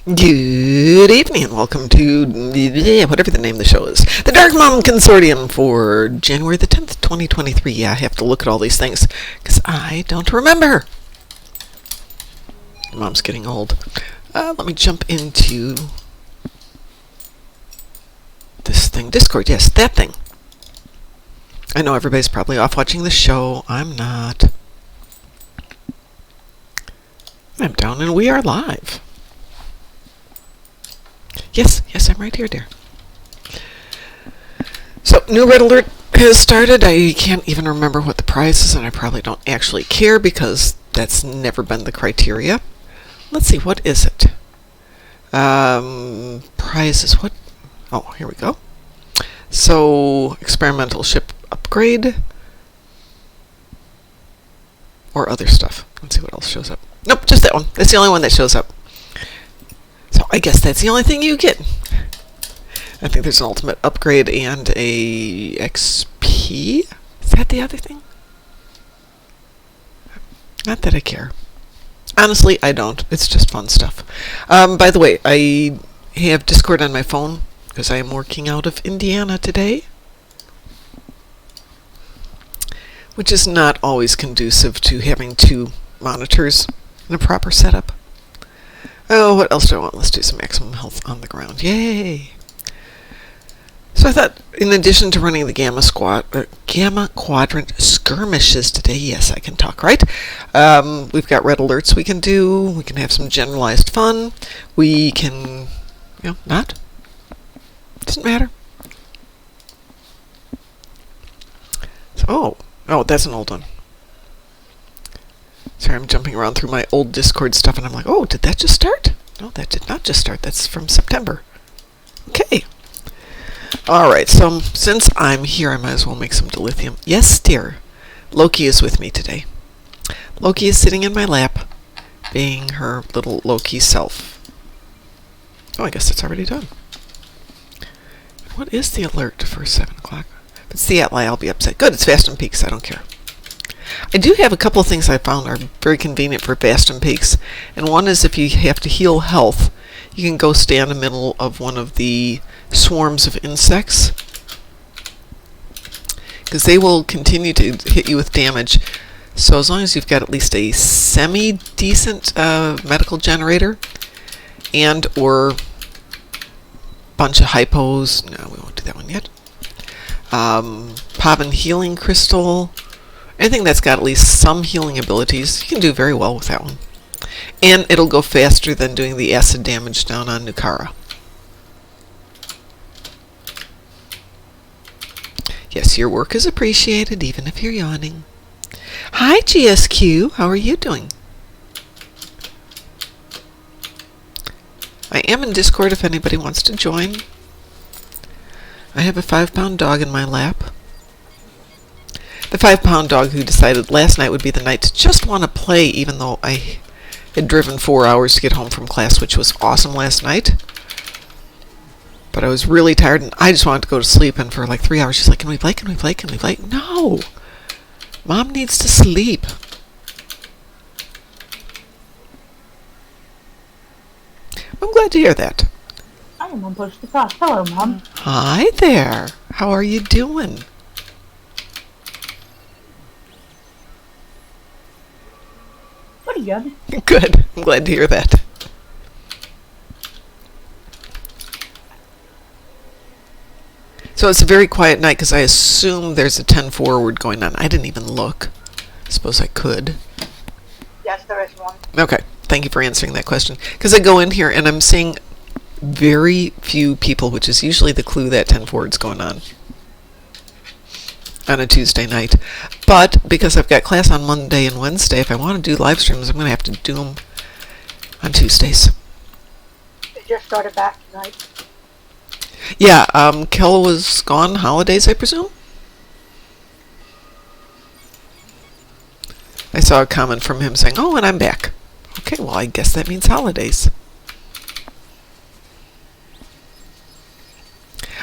Good evening and welcome to whatever the name of the show is. The Darkmom Consortium for January the 10th, 2023. Yeah, I have to look at all these things because I don't remember. Mom's getting old. Let me jump into this thing. Discord, yes, that thing. I know everybody's probably off watching the show. I'm not. I'm down and we are live. Yes, I'm right here, dear. So, new red alert has started. I can't even remember what the prize is, and I probably don't actually care because that's never been the criteria. Let's see, what is it? Prizes, what? Oh, here we go. So, experimental ship upgrade. Or other stuff. Let's see what else shows up. Nope, just that one. That's the only one that shows up. So I guess that's the only thing you get. I think there's an ultimate upgrade and a XP. Is that the other thing? Not that I care. Honestly, I don't. It's just fun stuff. By the way, I have Discord on my phone because I am working out of Indiana today, which is not always conducive to having two monitors in a proper setup. Oh, what else do I want? Let's do some maximum health on the ground. Yay! So I thought, in addition to running the Gamma Quadrant skirmishes today, yes, I can talk, right? We've got red alerts we can do. We can have some generalized fun. We can, not. Doesn't matter. So, oh, that's an old one. Sorry, I'm jumping around through my old Discord stuff, and I'm like, oh, did that just start? No, that did not just start. That's from September. Okay. Alright, so since I'm here, I might as well make some dilithium. Yes, dear. Loki is with me today. Loki is sitting in my lap, being her little Loki self. Oh, I guess it's already done. What is the alert for 7 o'clock? If it's the Ally, I'll be upset. Good, it's Fast and Peaks. I don't care. I do have a couple of things I found are very convenient for Fast and Peaks, and one is if you have to heal health, you can go stand in the middle of one of the swarms of insects, because they will continue to hit you with damage. So as long as you've got at least a semi-decent medical generator and or bunch of hypos, no, we won't do that one yet. Pavin healing crystal. Anything that's got at least some healing abilities, you can do very well with that one. And it'll go faster than doing the acid damage down on Nukara. Yes, your work is appreciated, even if you're yawning. Hi, GSQ. How are you doing? I am in Discord if anybody wants to join. I have a 5-pound dog in my lap. The 5-pound dog who decided last night would be the night to just want to play, even though I had driven 4 hours to get home from class, which was awesome last night. But I was really tired, and I just wanted to go to sleep, and for like 3 hours, she's like, can we play, can we play, can we play? No! Mom needs to sleep. I'm glad to hear that. I am on push to talk. Hello, Mom. Hi there. How are you doing? Pretty good. Good. I'm glad to hear that. So it's a very quiet night because I assume there's a 10 forward going on. I didn't even look. I suppose I could. Yes, there is one. Okay. Thank you for answering that question. Because I go in here and I'm seeing very few people, which is usually the clue that 10 forward's going on a Tuesday night. But because I've got class on Monday and Wednesday, if I want to do live streams, I'm going to have to do them on Tuesdays. It just started back tonight. Yeah, Kel was gone holidays, I presume? I saw a comment from him saying, oh, and I'm back. Okay, well, I guess that means holidays.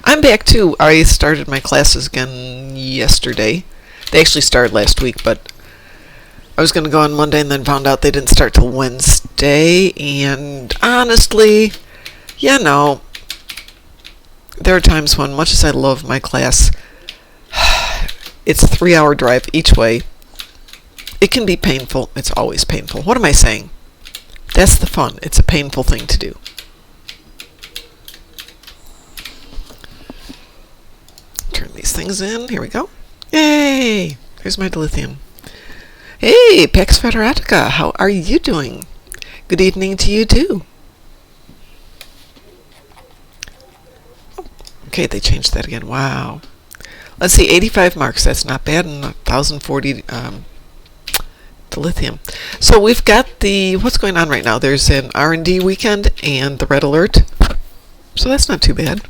I'm back too. I started my classes again yesterday. They actually started last week, but I was going to go on Monday and then found out they didn't start till Wednesday. today, and honestly, you know, there are times when, much as I love my class, it's a 3-hour drive each way. It can be painful. It's always painful. What am I saying? That's the fun. It's a painful thing to do. Turn these things in. Here we go. Yay! Here's my dilithium. Hey, Pax Federatica, how are you doing? Good evening to you too. Oh, okay, they changed that again. Wow. Let's see, 85 marks. That's not bad, and 1,040 dilithium. So we've got the, what's going on right now? There's an R&D weekend and the red alert. So that's not too bad.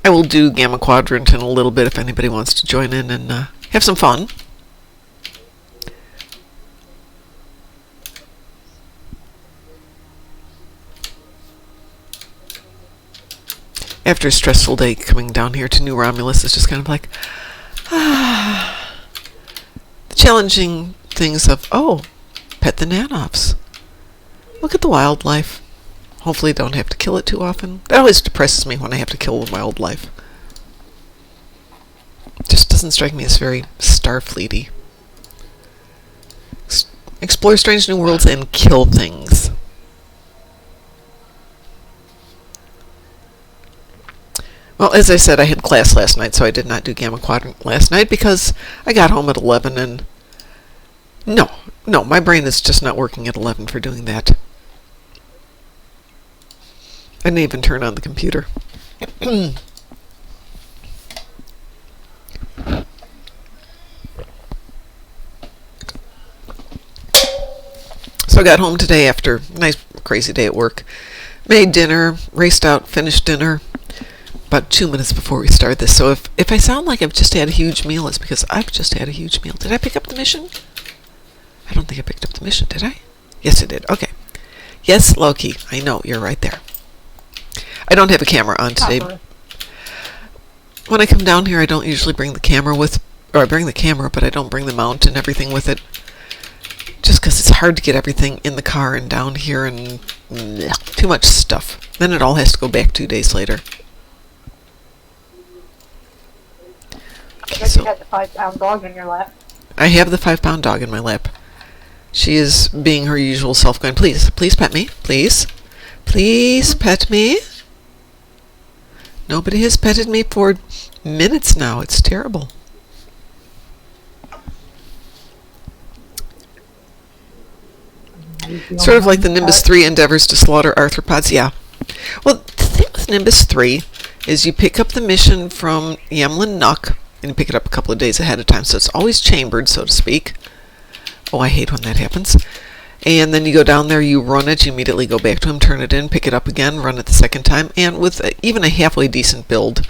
I will do Gamma Quadrant in a little bit if anybody wants to join in and have some fun. After a stressful day, coming down here to New Romulus is just kind of like, the challenging things of, oh, pet the nanops. Look at the wildlife. Hopefully don't have to kill it too often. That always depresses me when I have to kill wildlife. Just doesn't strike me as very Starfleety. Explore strange new worlds and kill things. Well, as I said, I had class last night, so I did not do Gamma Quadrant last night because I got home at 11 and... No, my brain is just not working at 11 for doing that. I didn't even turn on the computer. So I got home today after a nice crazy day at work. Made dinner, raced out, finished dinner about 2 minutes before we started this. So if I sound like I've just had a huge meal, it's because I've just had a huge meal. Did I pick up the mission? I don't think I picked up the mission, did I? Yes, I did. Okay. Yes, Loki. I know, you're right there. I don't have a camera on today. When I come down here, I don't usually bring the camera with, or I bring the camera, but I don't bring the mount and everything with it. Just because it's hard to get everything in the car and down here and too much stuff. Then it all has to go back 2 days later. I guess you had the 5-pound dog in your lap. I have the 5-pound dog in my lap. She is being her usual self, going, please pet me, please. Please pet me. Nobody has petted me for minutes now. It's terrible. Sort of like the Nimbus 3 endeavors to slaughter arthropods. Yeah. Well, the thing with Nimbus 3 is you pick up the mission from Yemlin Nuck, and you pick it up a couple of days ahead of time, so it's always chambered, so to speak. Oh, I hate when that happens. And then you go down there, you run it, you immediately go back to him, turn it in, pick it up again, run it the second time, and with even a halfway decent build,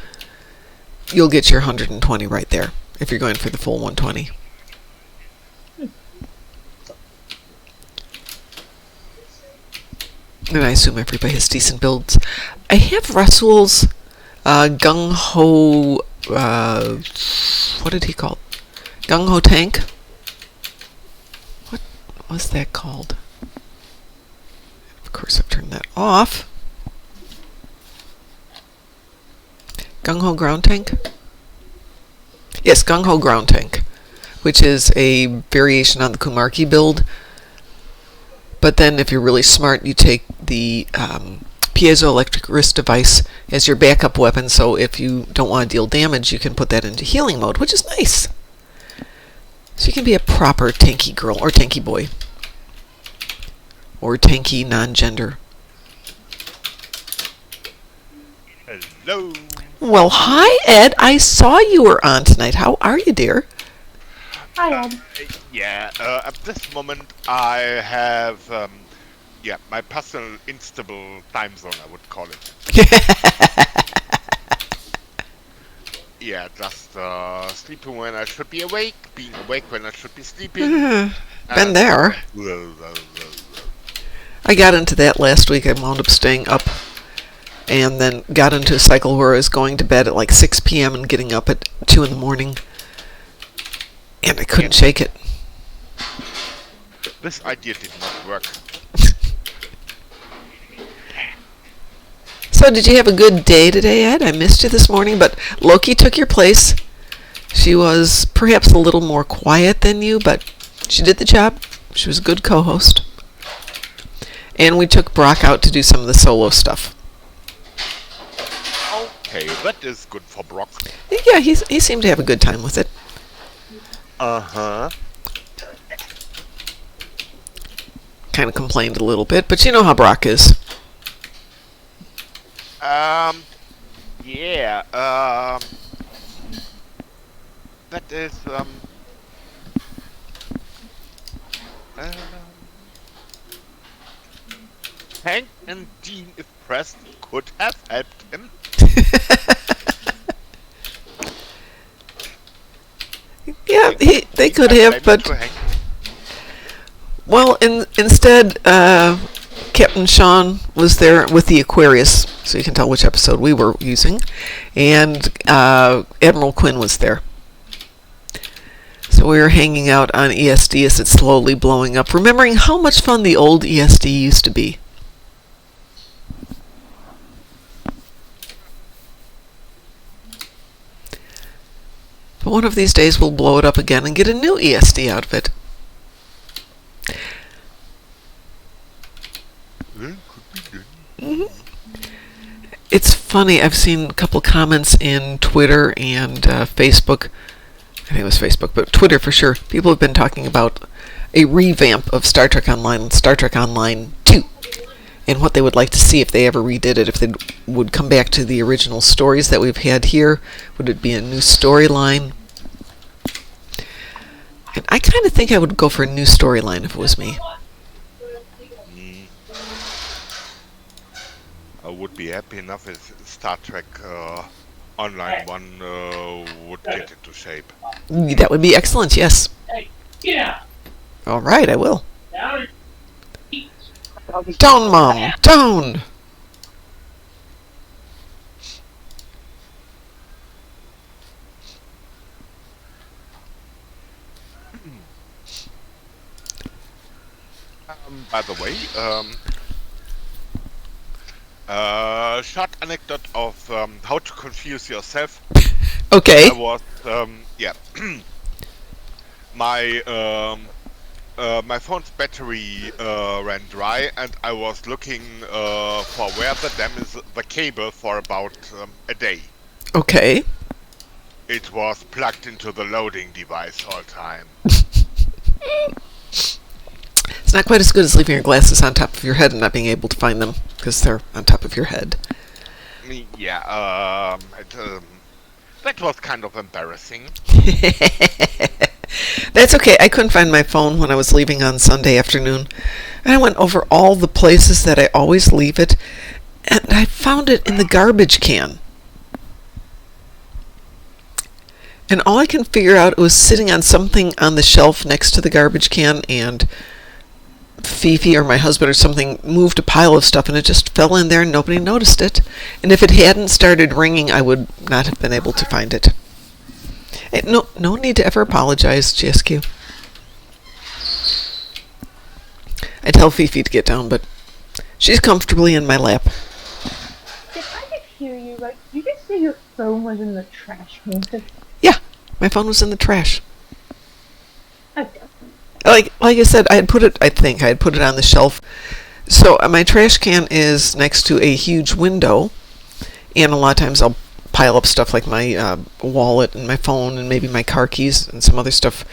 you'll get your 120 right there, if you're going for the full 120. And I assume everybody has decent builds. I have Rasul's Gung Ho, what did he call it? Gung Ho Tank? What was that called? Of course I've turned that off. Gung Ho Ground Tank? Yes, Gung Ho Ground Tank, which is a variation on the Kumarki build. But then if you're really smart, you take the piezoelectric wrist device as your backup weapon, so if you don't want to deal damage, you can put that into healing mode, which is nice. So you can be a proper tanky girl, or tanky boy. Or tanky non-gender. Hello. Well, hi, Ed. I saw you were on tonight. How are you, dear? Hi, Ed. Yeah, at this moment I have, my personal instable time zone, I would call it. Yeah, just sleeping when I should be awake, being awake when I should be sleeping. Been there. I got into that last week. I wound up staying up and then got into a cycle where I was going to bed at like 6 p.m. and getting up at 2 in the morning. And I couldn't shake it. This idea did not work. So did you have a good day today, Ed? I missed you this morning, but Loki took your place. She was perhaps a little more quiet than you, but she did the job. She was a good co-host. And we took Brock out to do some of the solo stuff. Okay, that is good for Brock. Yeah, he seemed to have a good time with it. Uh-huh. Kind of complained a little bit, but you know how Brock is. Yeah, that is, Hank and Dean, if pressed, could have helped him. Yeah, they could have, but well, instead, Captain Sean was there with the Aquarius, so you can tell which episode we were using, and Admiral Quinn was there. So we were hanging out on ESD as it's slowly blowing up, remembering how much fun the old ESD used to be. But one of these days we'll blow it up again and get a new ESD out of it. It's funny, I've seen a couple comments in Twitter and Facebook. I think it was Facebook, but Twitter for sure. People have been talking about a revamp of Star Trek Online, Star Trek Online 2, and what they would like to see if they ever redid it, if they would come back to the original stories that we've had here. Would it be a new storyline? And I kind of think I would go for a new storyline if it was me. I would be happy enough if Star Trek Online 1 would get into shape. That would be excellent, yes. All right, I will. Down, Mom! Down! By the way, short anecdote of how to confuse yourself. Okay. I was, yeah, my phone's battery ran dry, and I was looking for where the damn is the cable for about a day. Okay. It was plugged into the loading device all the time. It's not quite as good as leaving your glasses on top of your head and not being able to find them because they're on top of your head. Yeah, that was kind of embarrassing. That's okay. I couldn't find my phone when I was leaving on Sunday afternoon. And I went over all the places that I always leave it, and I found it in the garbage can. And all I can figure out, it was sitting on something on the shelf next to the garbage can, and Fifi or my husband or something moved a pile of stuff and it just fell in there and nobody noticed it. And if it hadn't started ringing, I would not have been able to find it. No need to ever apologize, GSQ. I tell Fifi to get down, but she's comfortably in my lap. Did I just hear you? Like, you just say your phone was in the trash can? Yeah, my phone was in the trash. Okay. Like I said, I think I had put it on the shelf. So my trash can is next to a huge window, and a lot of times I'll pile up stuff like my wallet and my phone and maybe my car keys and some other stuff,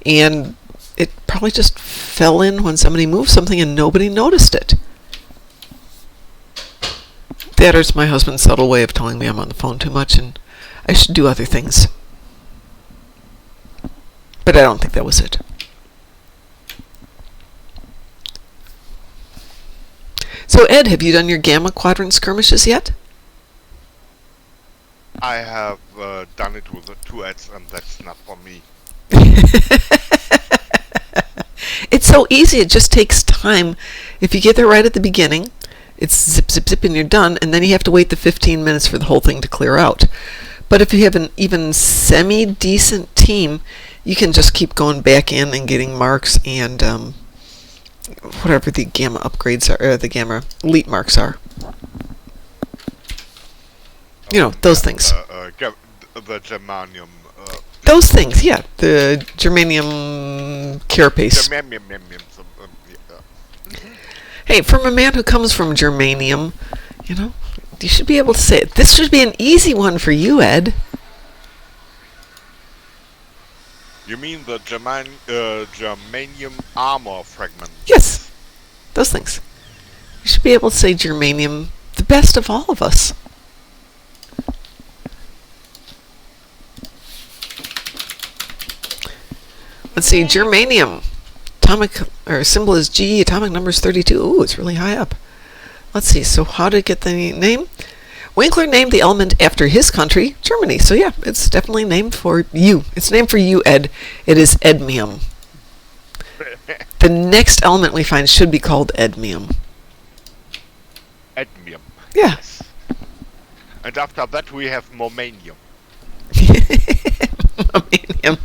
and it probably just fell in when somebody moved something and nobody noticed it. That is my husband's subtle way of telling me I'm on the phone too much and I should do other things. But I don't think that was it. So Ed, have you done your Gamma Quadrant skirmishes yet? I have done it with the 2Eds, and that's not for me. It's so easy, it just takes time. If you get there right at the beginning, it's zip, zip, zip, and you're done, and then you have to wait the 15 minutes for the whole thing to clear out. But if you have an even semi-decent team, you can just keep going back in and getting marks and whatever the gamma upgrades are, the gamma elite marks are. You know, those things. The germanium. Those things, yeah. The germanium carapace. Hey, from a man who comes from germanium, you know, you should be able to say it. This should be an easy one for you, Ed. You mean the germanium armor fragment? Yes, those things. You should be able to say germanium, the best of all of us. Let's see, germanium. Atomic, or symbol is G, atomic number is 32. Ooh, it's really high up. Let's see, so how to get the name? Winkler named the element after his country, Germany. So yeah, it's definitely named for you. It's named for you, Ed. It is edmium. The next element we find should be called edmium. Edmium. Yeah. Yes. And after that we have momanium. Momanium.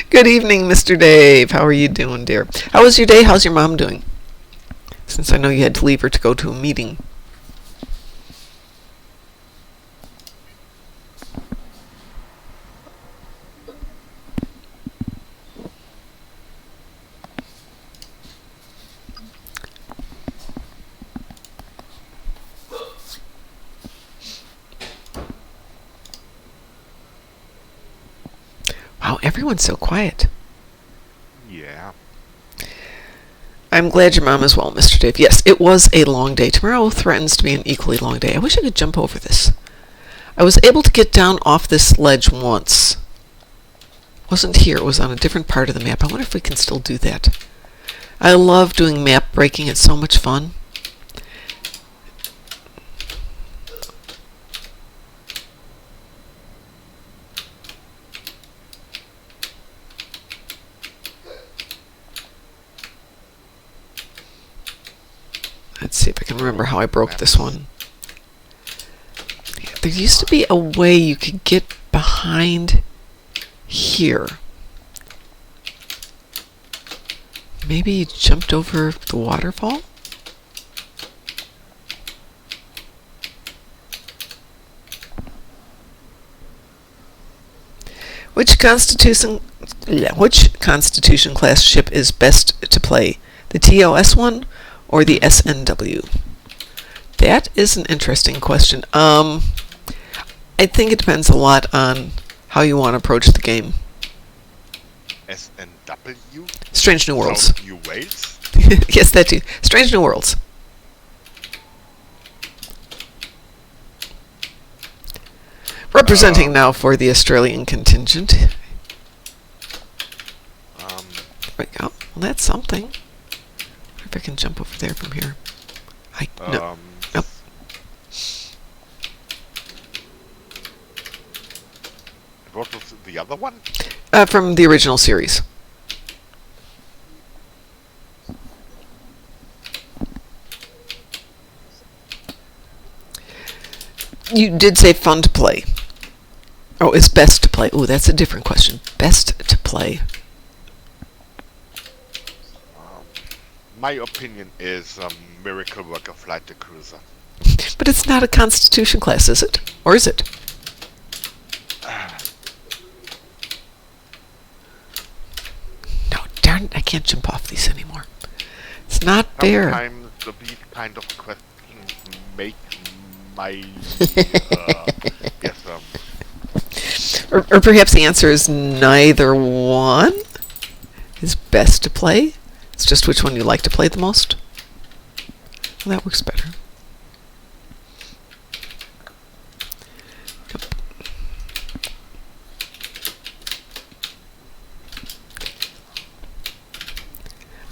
Good evening, Mr. Dave. How are you doing, dear? How was your day? How's your mom doing? Since I know you had to leave her to go to a meeting. Wow, everyone's so quiet. Yeah. I'm glad your mom is well, Mr. Dave. Yes, it was a long day. Tomorrow threatens to be an equally long day. I wish I could jump over this. I was able to get down off this ledge once. Wasn't here. It was on a different part of the map. I wonder if we can still do that. I love doing map breaking. It's so much fun. Let's see if I can remember how I broke this one. There used to be a way you could get behind here. Maybe you jumped over the waterfall? Which Constitution class ship is best to play? The TOS one or the SNW? That is an interesting question. I think it depends a lot on how you want to approach the game. SNW? Strange New Worlds. New Wales? Yes, that too. Strange New Worlds. Representing now for the Australian contingent. There we go. Well, that's something. If I can jump over there from here. No. Nope. What was the other one? From the original series. You did say fun to play. Oh, it's best to play. Oh, that's a different question. Best to play. My opinion is Miracle Worker Flight the Cruiser. But it's not a Constitution class, is it? Or is it? No, darn it, I can't jump off these anymore. It's not fair. Sometimes these kind of questions make my... yes, or perhaps the answer is neither one is best to play. It's just which one you like to play the most. Well, that works better. Yep.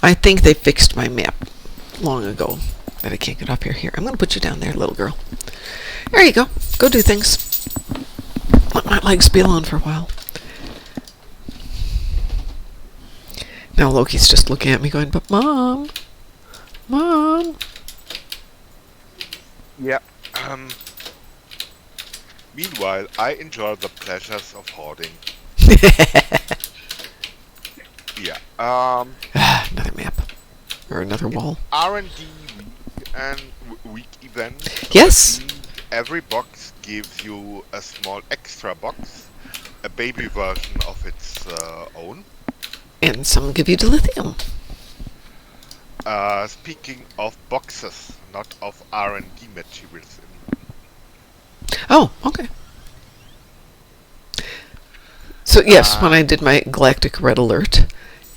I think they fixed my map long ago that I can't get up here. Here, I'm going to put you down there, little girl. There you go. Go do things. Let my legs be alone for a while. Now Loki's just looking at me going, but Mom! Mom! yeah. Meanwhile, I enjoy the pleasures of hoarding. Yeah. Another map. or another wall. R&D and week event. So Yes. that means every box gives you a small extra box, a baby version of its own. And some give you dilithium. Speaking of boxes, not of R&D materials. Oh, okay. So yes, when I did my Galactic Red Alert,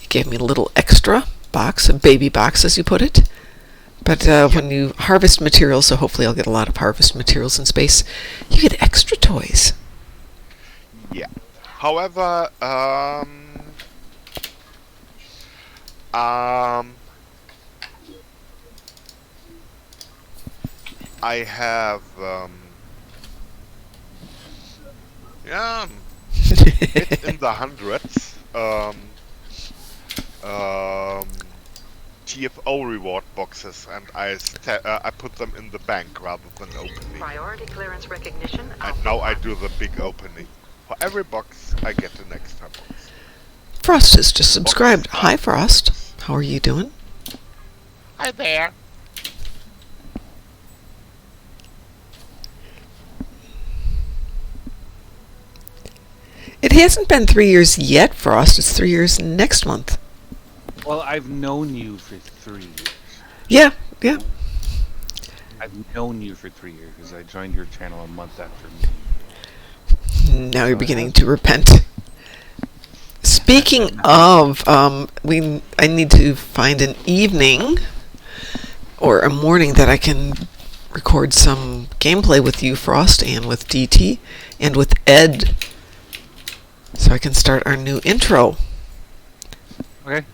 it gave me a little extra box, a baby box as you put it. But when you harvest materials, so hopefully I'll get a lot of harvest materials in space, you get extra toys. Yeah. However, I have it's in the hundreds. TFO reward boxes, and I put them in the bank rather than opening. Priority clearance recognition. And now I do the big opening. For every box, I get an extra box. Frost has just subscribed. Hi, Frost. How are you doing? Hi there. It hasn't been 3 years yet, Frost. It's 3 years next month. Well, I've known you for 3 years. Yeah, yeah. I've known you for 3 years because I joined your channel a month after me. Now you're beginning to repent. Speaking of, I need to find an evening or a morning that I can record some gameplay with you, Frost, and with DT, and with Ed, so I can start our new intro. Okay.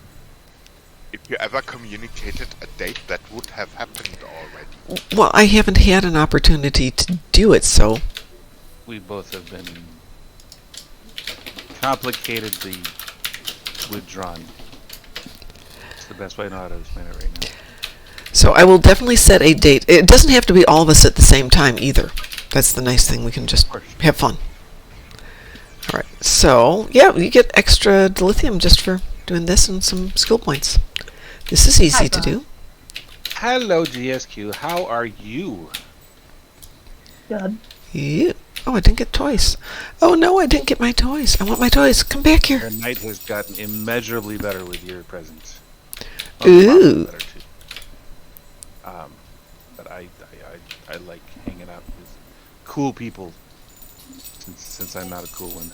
If you ever communicated a date, that would have happened already. Well, I haven't had an opportunity to do it, so... We both have been complicatedly withdrawn. It's the best way I know how to explain it right now. So I will definitely set a date. It doesn't have to be all of us at the same time either. That's the nice thing. We can just have fun. All right. So, yeah, you get extra dilithium just for doing this and some skill points. This is easy to do. Hello, GSQ. How are you? Good. Yeah. Oh, I didn't get toys. Oh, no, I didn't get my toys. I want my toys. Come back here. Your night has gotten immeasurably better with your presence. Ooh. Better too. But I like hanging out with cool people since I'm not a cool one.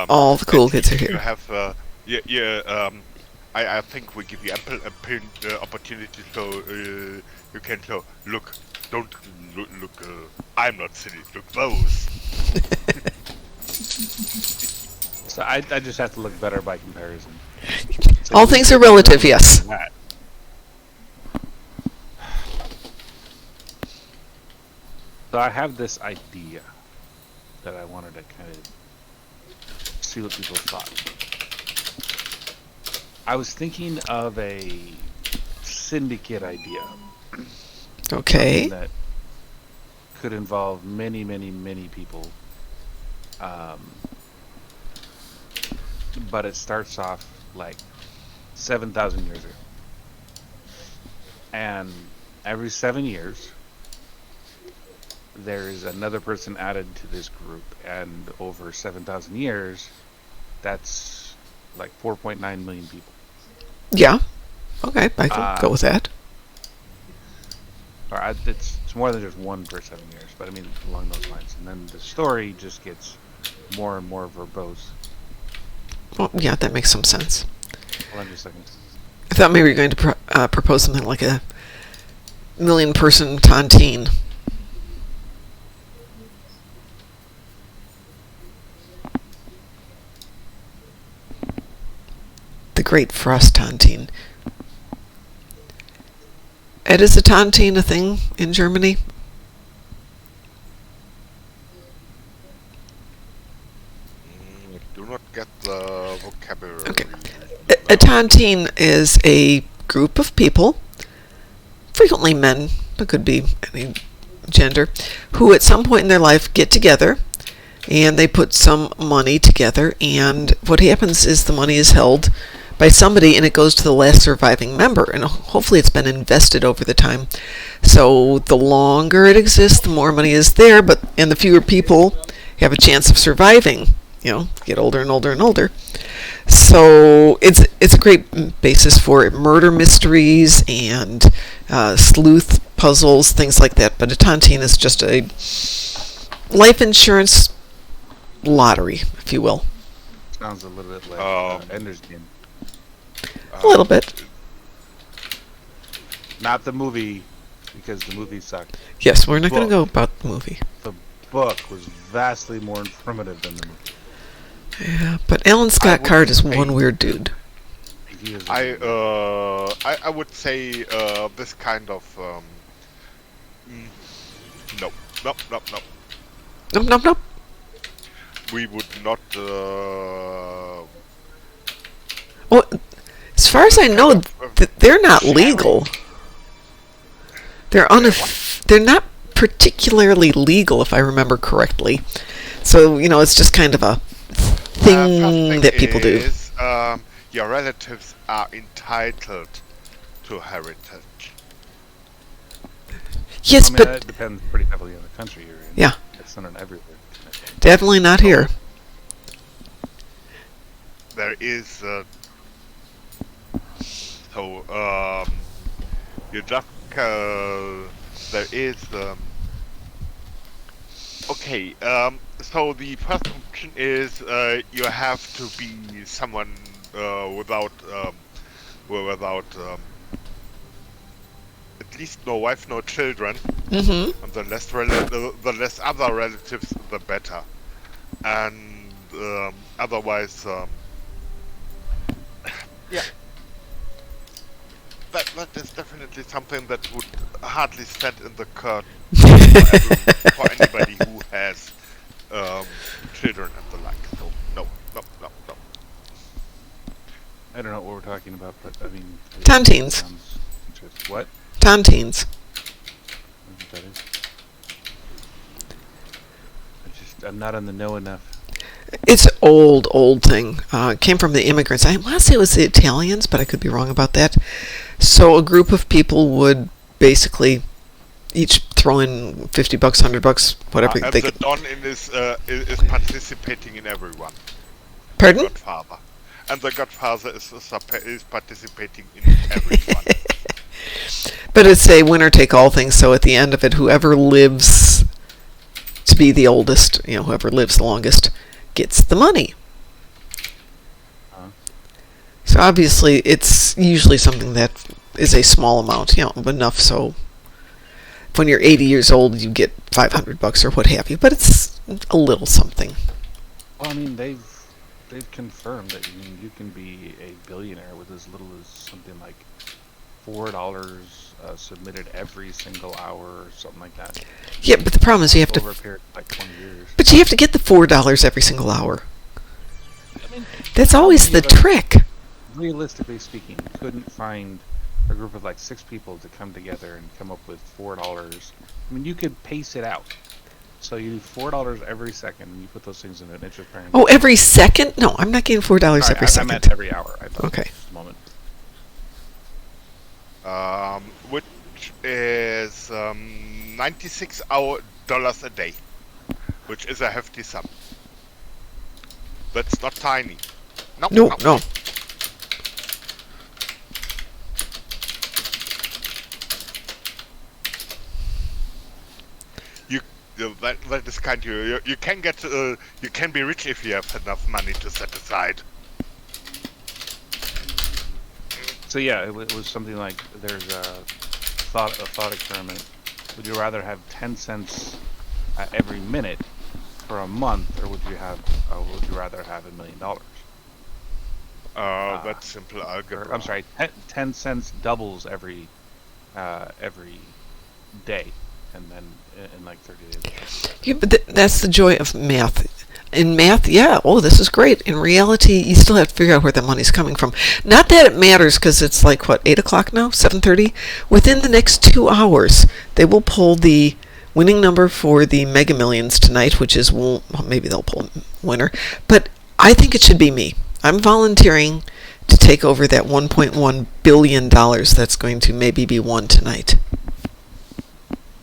All the cool kids are You here. have, I think we give you ample opportunity so you can show, look, don't look, I'm not silly, look those. So I just have to look better by comparison. All things are relative, yes. So I have this idea that I wanted to kind of see what people thought. I was thinking of a syndicate idea. Okay. That could involve many, many, many people. But it starts off like 7,000 years ago. And every 7 years, there's another person added to this group. And over 7,000 years, that's like 4.9 million people. Yeah. Okay, I can go with that. Or it's more than just one per 7 years, but I mean along those lines. And then the story just gets more and more verbose. Well, yeah, that makes some sense. Hold on just a second. I thought maybe you were going to propose something like a million-person tontine. The Great Frost Tontine. Ed, is a tontine a thing in Germany? I do not get the vocabulary. Okay. A tontine is a group of people, frequently men, but could be any gender, who at some point in their life get together and they put some money together, and what happens is the money is held by somebody, and it goes to the last surviving member, and hopefully it's been invested over the time. So the longer it exists, the more money is there, and the fewer people have a chance of surviving. Get older and older and older. So it's a great basis for murder mysteries and sleuth puzzles, things like that. But a tontine is just a life insurance lottery, if you will. Sounds a little bit like Ender's Game. A little bit. Not the movie, because the movie sucked. Yes, we're not going to go about the movie. The book was vastly more informative than the movie. Yeah, but Alan Scott Card is one weird dude. I would say this kind of no. Nope. We would not. Well, as far as I know, they're not legal. They're not particularly legal, if I remember correctly. So it's just kind of a thing that people do. Your relatives are entitled to heritage. Yes, but that depends pretty heavily on the country you're in. Yeah, it's not everywhere. Definitely not here. There is you just there is okay. So the first option is you have to be someone without at least no wife, no children, and the less other relatives, the better. And otherwise, yeah, that is definitely something that would hardly stand in the court for anybody who has children and the like. So no. I don't know what we're talking about, but I mean... Tontines. What? Tontines. I don't know what that is. I'm not in the know enough. It's an old thing. It came from the immigrants. I want to say it was the Italians, but I could be wrong about that. So a group of people would basically each throw in $50, $100, whatever and they the could. Don is participating in everyone. Pardon? Godfather. And the Godfather is participating in everyone. But it's a winner-take-all thing, so at the end of it, whoever lives to be the oldest, whoever lives the longest, gets the money. So obviously, it's usually something that is a small amount, enough so when you're 80 years old, you get $500 or what have you, but it's a little something. Well, I mean, they've confirmed that you can be a billionaire with as little as something like $4 submitted every single hour or something like that. Yeah, but the problem is you have over to... a period of like 20 years. But you have to get the $4 every single hour. I mean, that's always the trick. Realistically speaking, you couldn't find a group of like 6 people to come together and come up with $4. I mean, you could pace it out. So you do $4 every second, and you put those things in an interest-bearing. Oh, every second? No, I'm not getting $4 every second. I meant every hour. Okay. Just a moment. Which is $96 a day, which is a hefty sum. That's not tiny. No. That is kind of you can get you can be rich if you have enough money to set aside. So yeah, it was something like there's a thought experiment. Would you rather have 10 cents every minute for a month, or would you rather have $1 million? That's simple algebra. I'm sorry, 10 cents doubles every day, and then in like 30 days. Yeah, but that's the joy of math. In math, this is great. In reality, you still have to figure out where the money's coming from. Not that it matters, because it's like, 8 o'clock now? 7:30? Within the next 2 hours, they will pull the winning number for the Mega Millions tonight, which is, maybe they'll pull a winner. But I think it should be me. I'm volunteering to take over that $1.1 billion that's going to maybe be won tonight?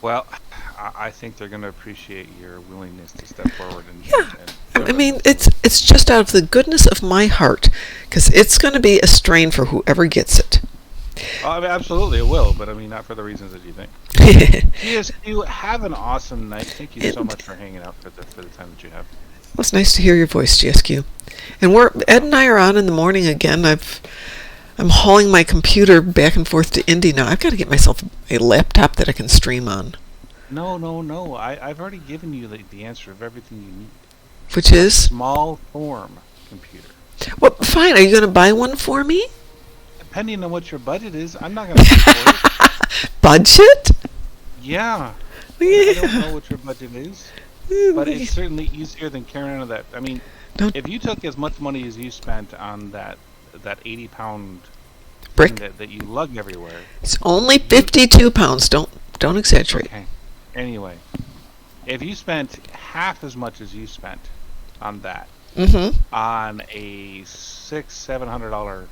Well, I think they're going to appreciate your willingness to step forward and. Yeah. And I mean, it's just out of the goodness of my heart, because it's going to be a strain for whoever gets it. Oh, I mean, absolutely, it will, but I mean, not for the reasons that you think. Yes, you have an awesome night. Thank you so much for hanging out for the time that you have. Well, it's nice to hear your voice, GSQ. And Ed and I are on in the morning again. I'm hauling my computer back and forth to Indy now. I've got to get myself a laptop that I can stream on. No. I've already given you the answer of everything you need. Which is? Small form computer. Well, fine. Are you going to buy one for me? Depending on what your budget is, I'm not going to pay for it. Budget? Yeah. Yeah. I don't know what your budget is, but it's certainly easier than carrying out of that. I mean, if you took as much money as you spent on that 80-pound brick that you lug everywhere. It's only 52 pounds. Don't exaggerate. Okay. Anyway, if you spent half as much as you spent on that, on a $600-700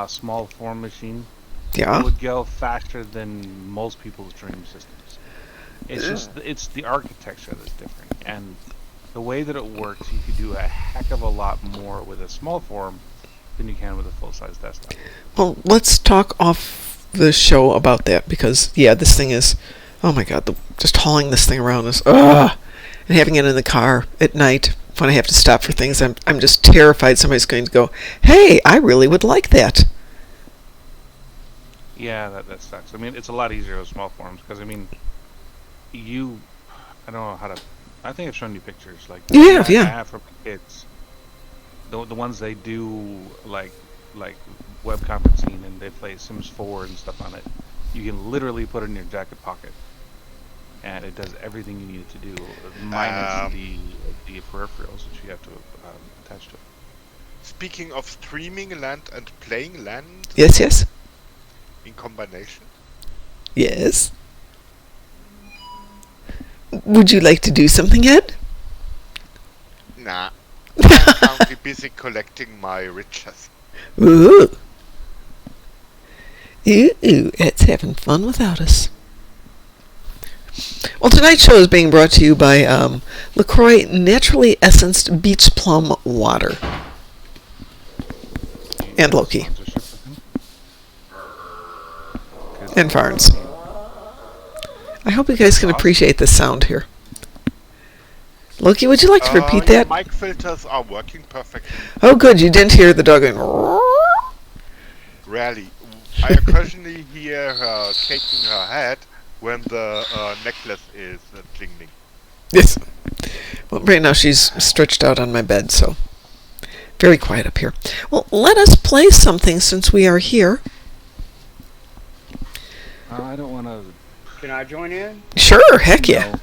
small form machine, Yeah. it would go faster than most people's dream systems. It's just it's the architecture that's different, and the way that it works. You could do a heck of a lot more with a small form than you can with a full-size desktop. Well, let's talk off the show about that, because this thing is, oh my God, just hauling this thing around is and having it in the car at night when I have to stop for things. I'm just terrified somebody's going to go, hey, I really would like that. Yeah, that sucks. I mean, it's a lot easier with small forms because I mean, I don't know how to. I think I've shown you pictures like You have, yeah. I have for my kids. The ones they do like web conferencing and they play Sims 4 and stuff on it. You can literally put it in your jacket pocket, and it does everything you need it to do, minus the peripherals that you have to attach to it. Speaking of streaming land and playing land Yes. in combination, Yes. Would you like to do something, Ed? nah. I'm currently busy collecting my riches. Ooh. Ed's having fun without us. Well, tonight's show is being brought to you by LaCroix Naturally Essenced Beach Plum Water. And Loki. And Farns. I hope you guys can appreciate the sound here. Loki, would you like to repeat that? Mic filters are working perfectly. Oh, good. You didn't hear the dog going. Rarely. I occasionally hear her shaking her head when the necklace is jingling. Yes. Well, right now she's stretched out on my bed, so very quiet up here. Well, let us play something since we are here. I don't want to. Can I join in? Sure, heck yeah.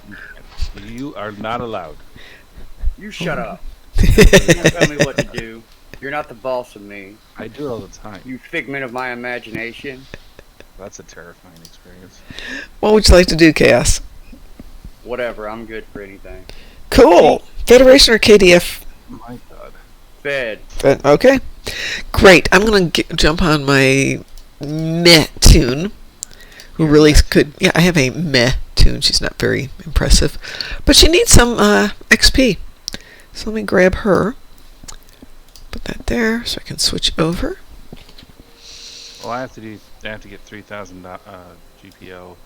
No, you are not allowed. You shut up. You don't tell me what to do. You're not the boss of me. I do it all the time. You figment of my imagination. That's a terrifying experience. What would you like to do, Chaos? Whatever, I'm good for anything. Cool. Federation or KDF? My God. Fed. Okay. Great. I'm going to jump on my meh tune. Who really could... Yeah, I have a meh tune. She's not very impressive. But she needs some XP. So let me grab her. Put that there so I can switch over. Well, I have to get 3,000 GPO.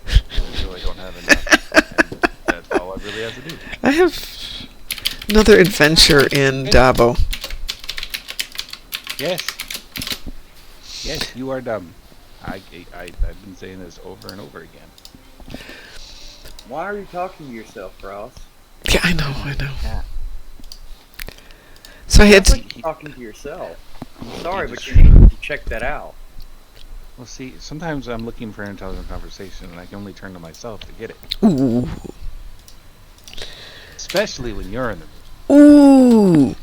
I really don't have enough. And that's all I really have to do. I have another adventure in Dabo. Yes, you are dumb. I've been saying this over and over again. Why are you talking to yourself, Ross? Yeah, I know. Yeah. So I had Sounds to... like you're talking to yourself. I'm sorry, but you need to check that out. Well, see, sometimes I'm looking for an intelligent conversation, and I can only turn to myself to get it. Ooh. Especially when you're in the room. Ooh.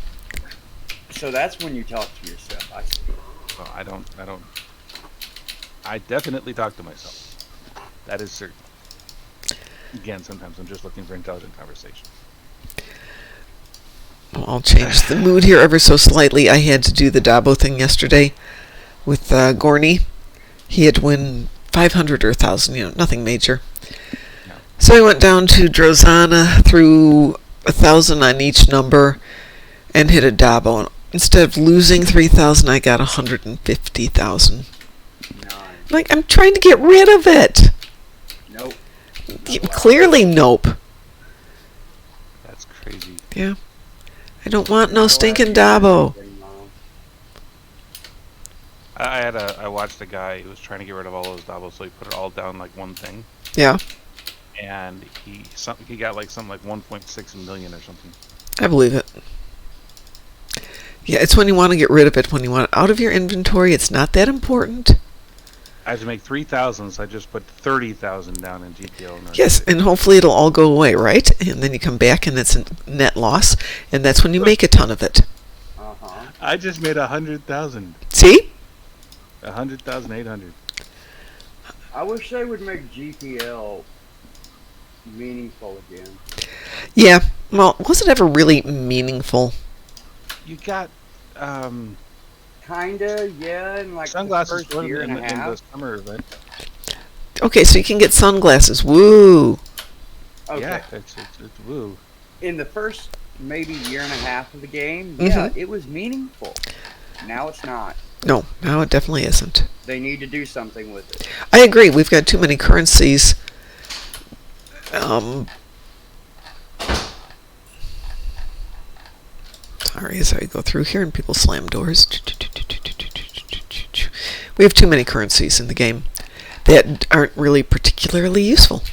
So that's when you talk to yourself, I see. Well, I definitely talk to myself. That is certain. Again, sometimes I'm just looking for intelligent conversation. I'll change the mood here ever so slightly. I had to do the Dabo thing yesterday with Gorney. He had to win 500 or 1,000, nothing major. No. So I went down to Drozana, threw 1,000 on each number, and hit a Dabo. And instead of losing 3,000, I got 150,000. Nine. Like, I'm trying to get rid of it. Nope. Clearly, nope. That's crazy. Yeah. I don't want no stinking Dabo. I watched a guy who was trying to get rid of all those doubles, so he put it all down like one thing, Yeah, and he got like something like 1.6 million or something. I believe it. Yeah, it's when you want to get rid of it, when you want it out of your inventory. It's not that important. I had to make 3,000, so I just put 30,000 down in GTO. Yes, and hopefully it'll all go away, right? And then you come back and it's a net loss, and that's when you make a ton of it. Uh-huh. I just made 100,000. See? 100,800. I wish they would make GPL meaningful again. Yeah, well, was it ever really meaningful? You got Kinda, yeah, in like sunglasses the first year and a in half. the summer event. Okay, so you can get sunglasses. Woo! Okay. Yeah, it's woo. In the first maybe year and a half of the game, yeah, Mhm. it was meaningful. Now it's not. No, it definitely isn't. They need to do something with it. I agree. We've got too many currencies. Sorry, as I go through here and people slam doors. We have too many currencies in the game that aren't really particularly useful.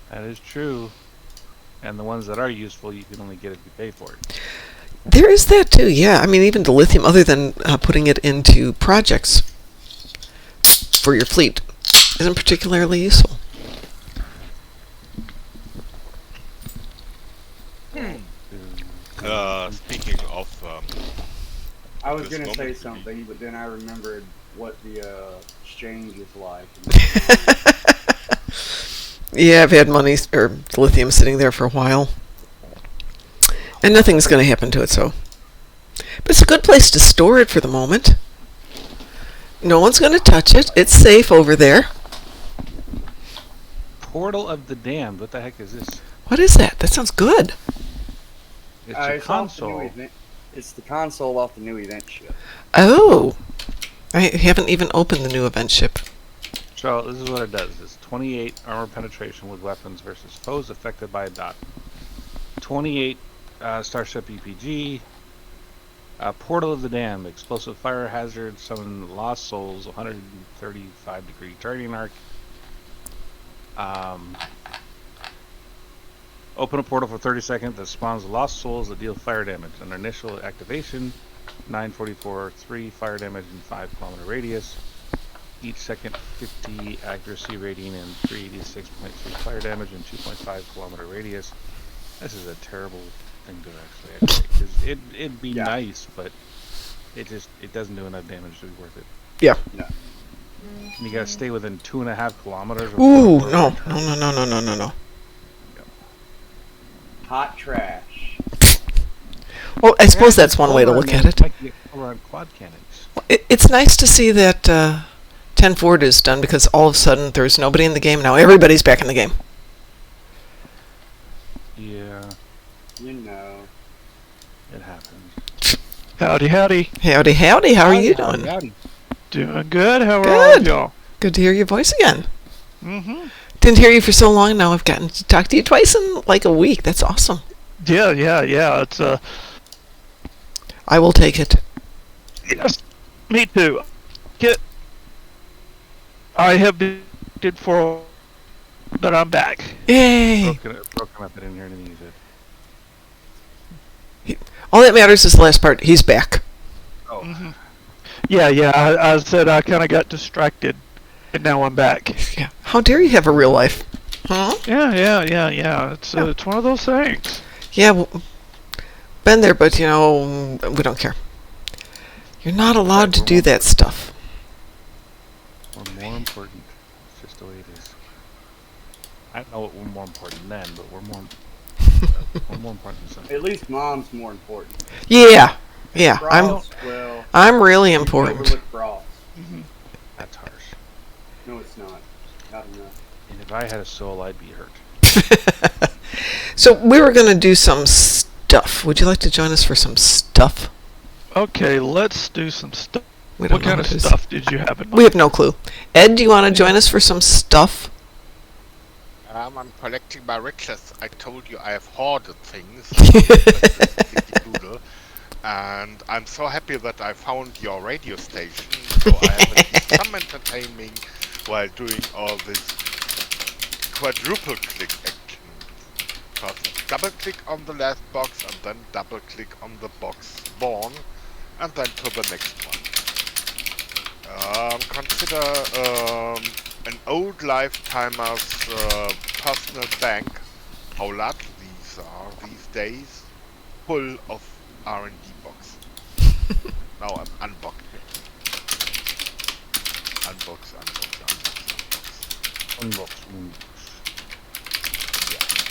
That is true. And the ones that are useful, you can only get if you pay for it. There is that too, yeah. I mean, even the lithium, other than putting it into projects for your fleet, isn't particularly useful. Speaking of, I was This gonna say moment. something, but then I remembered what the exchange is like. Yeah, I've had money or lithium sitting there for a while, and nothing's going to happen to it. So, but it's a good place to store it for the moment. No one's going to touch it. It's safe over there. Portal of the Damned. What the heck is this? What is that? That sounds good. It's a It's off the new console. event. It's the console off the new event ship. Oh, I haven't even opened the new event ship. So this is what it does. It's 28 armor penetration with weapons versus foes affected by a dot. 28 Starship EPG. Portal of the Damned. Explosive fire hazard. Summon lost souls. 135 degree targeting arc. Open a portal for 30 seconds that spawns lost souls that deal fire damage. Under initial activation, 944, 3 fire damage in 5 kilometer radius. Each second, 50 accuracy rating and 386.3 fire damage in 2.5 kilometer radius. This is a terrible thing to actually activate. 'Cause it'd be nice, but it doesn't do enough damage to be worth it. Yeah. And you gotta stay within 2.5 kilometers. Of Ooh, the no. Hot trash. Well, I suppose that's one way to look at it. Like the on quad cannons. It's nice to see that 10 Forward is done, because all of a sudden there's nobody in the game. Now everybody's back in the game. Yeah, You know. it happens. Howdy, howdy. Howdy, howdy. How are you doing? Howdy. Doing good. How are Good. all of y'all? Good to hear your voice again. Mm-hmm. Didn't hear you for so long. Now I've gotten to talk to you twice in like a week. That's awesome. Yeah. It's I will take it. yes. Me too. I have been did for, but I'm back. Yay! Broken up. I didn't hear anything you said. All that matters is the last part. He's back. Oh, Mm-hmm. Yeah. I said I kind of got distracted, and now I'm back. Yeah. How dare you have a real life? Huh? Yeah. It's one of those things. Yeah, been there, but we don't care. You're not allowed to do that stuff. we're more important. It's just the way it is. I don't know what we're more important than, but we're more. One more important than something. At least mom's more important. Yeah, yeah. Frost, well, I'm really you can important. overlook Frost. That's harsh. No, it's not. Not enough. And if I had a soul, I'd be hurt. So we were gonna do some stuff. Would you like to join us for some stuff? Okay, let's do some stuff. We don't What know kind of what it is. stuff did you have in We mind? have no clue. Ed, do you want to join us for some stuff? I'm collecting my riches. I told you I have hoarded things. Doodle. And I'm so happy that I found your radio station, so I have at least some entertainment while doing all this quadruple click action. Because double click on the last box and then double click on the box spawn and then to the next one. Consider an old lifetimer's personal bank, how large these are these days, full of R&D box. Now I'm unboxing it. Unbox. Unbox.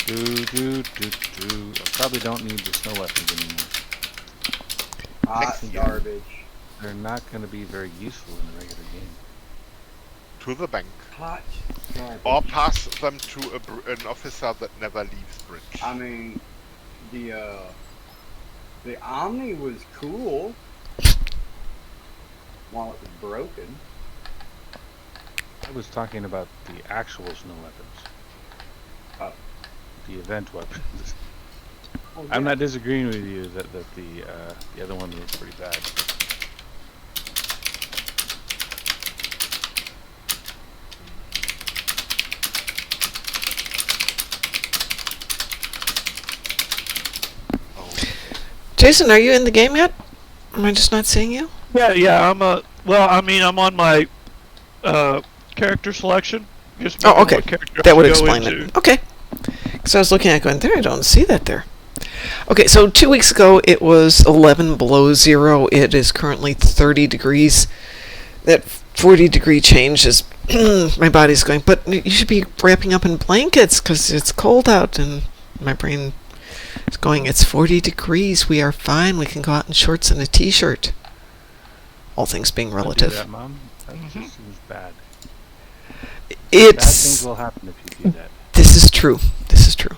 Do. I probably don't need the snow weapons anymore. Hot garbage. They're not going to be very useful in the regular game. To the bank. Hot garbage. Or pass them to an officer that never leaves bridge. I mean, the Omni was cool while it was broken. I was talking about the actual snow weapons. Oh. The event weapons. Oh, I'm yeah. not disagreeing with you that the other one was pretty bad. Jason, are you in the game yet? Am I just not seeing you? Yeah, I'm I'm on my character selection. Just Oh, picking okay. what character That I would go explain into. it. Okay. So I was looking at it going, there, I don't see that there. Okay, so 2 weeks ago it was 11 below zero. It is currently 30 degrees. That 40-degree change is, my body's going, but you should be wrapping up in blankets because it's cold out. And my brain is going, it's 40 degrees. We are fine. We can go out in shorts and a t-shirt. All things being Don't do relative. that, Mom. That just seems bad. Bad It's... things will happen if you do that. This is true. This is true.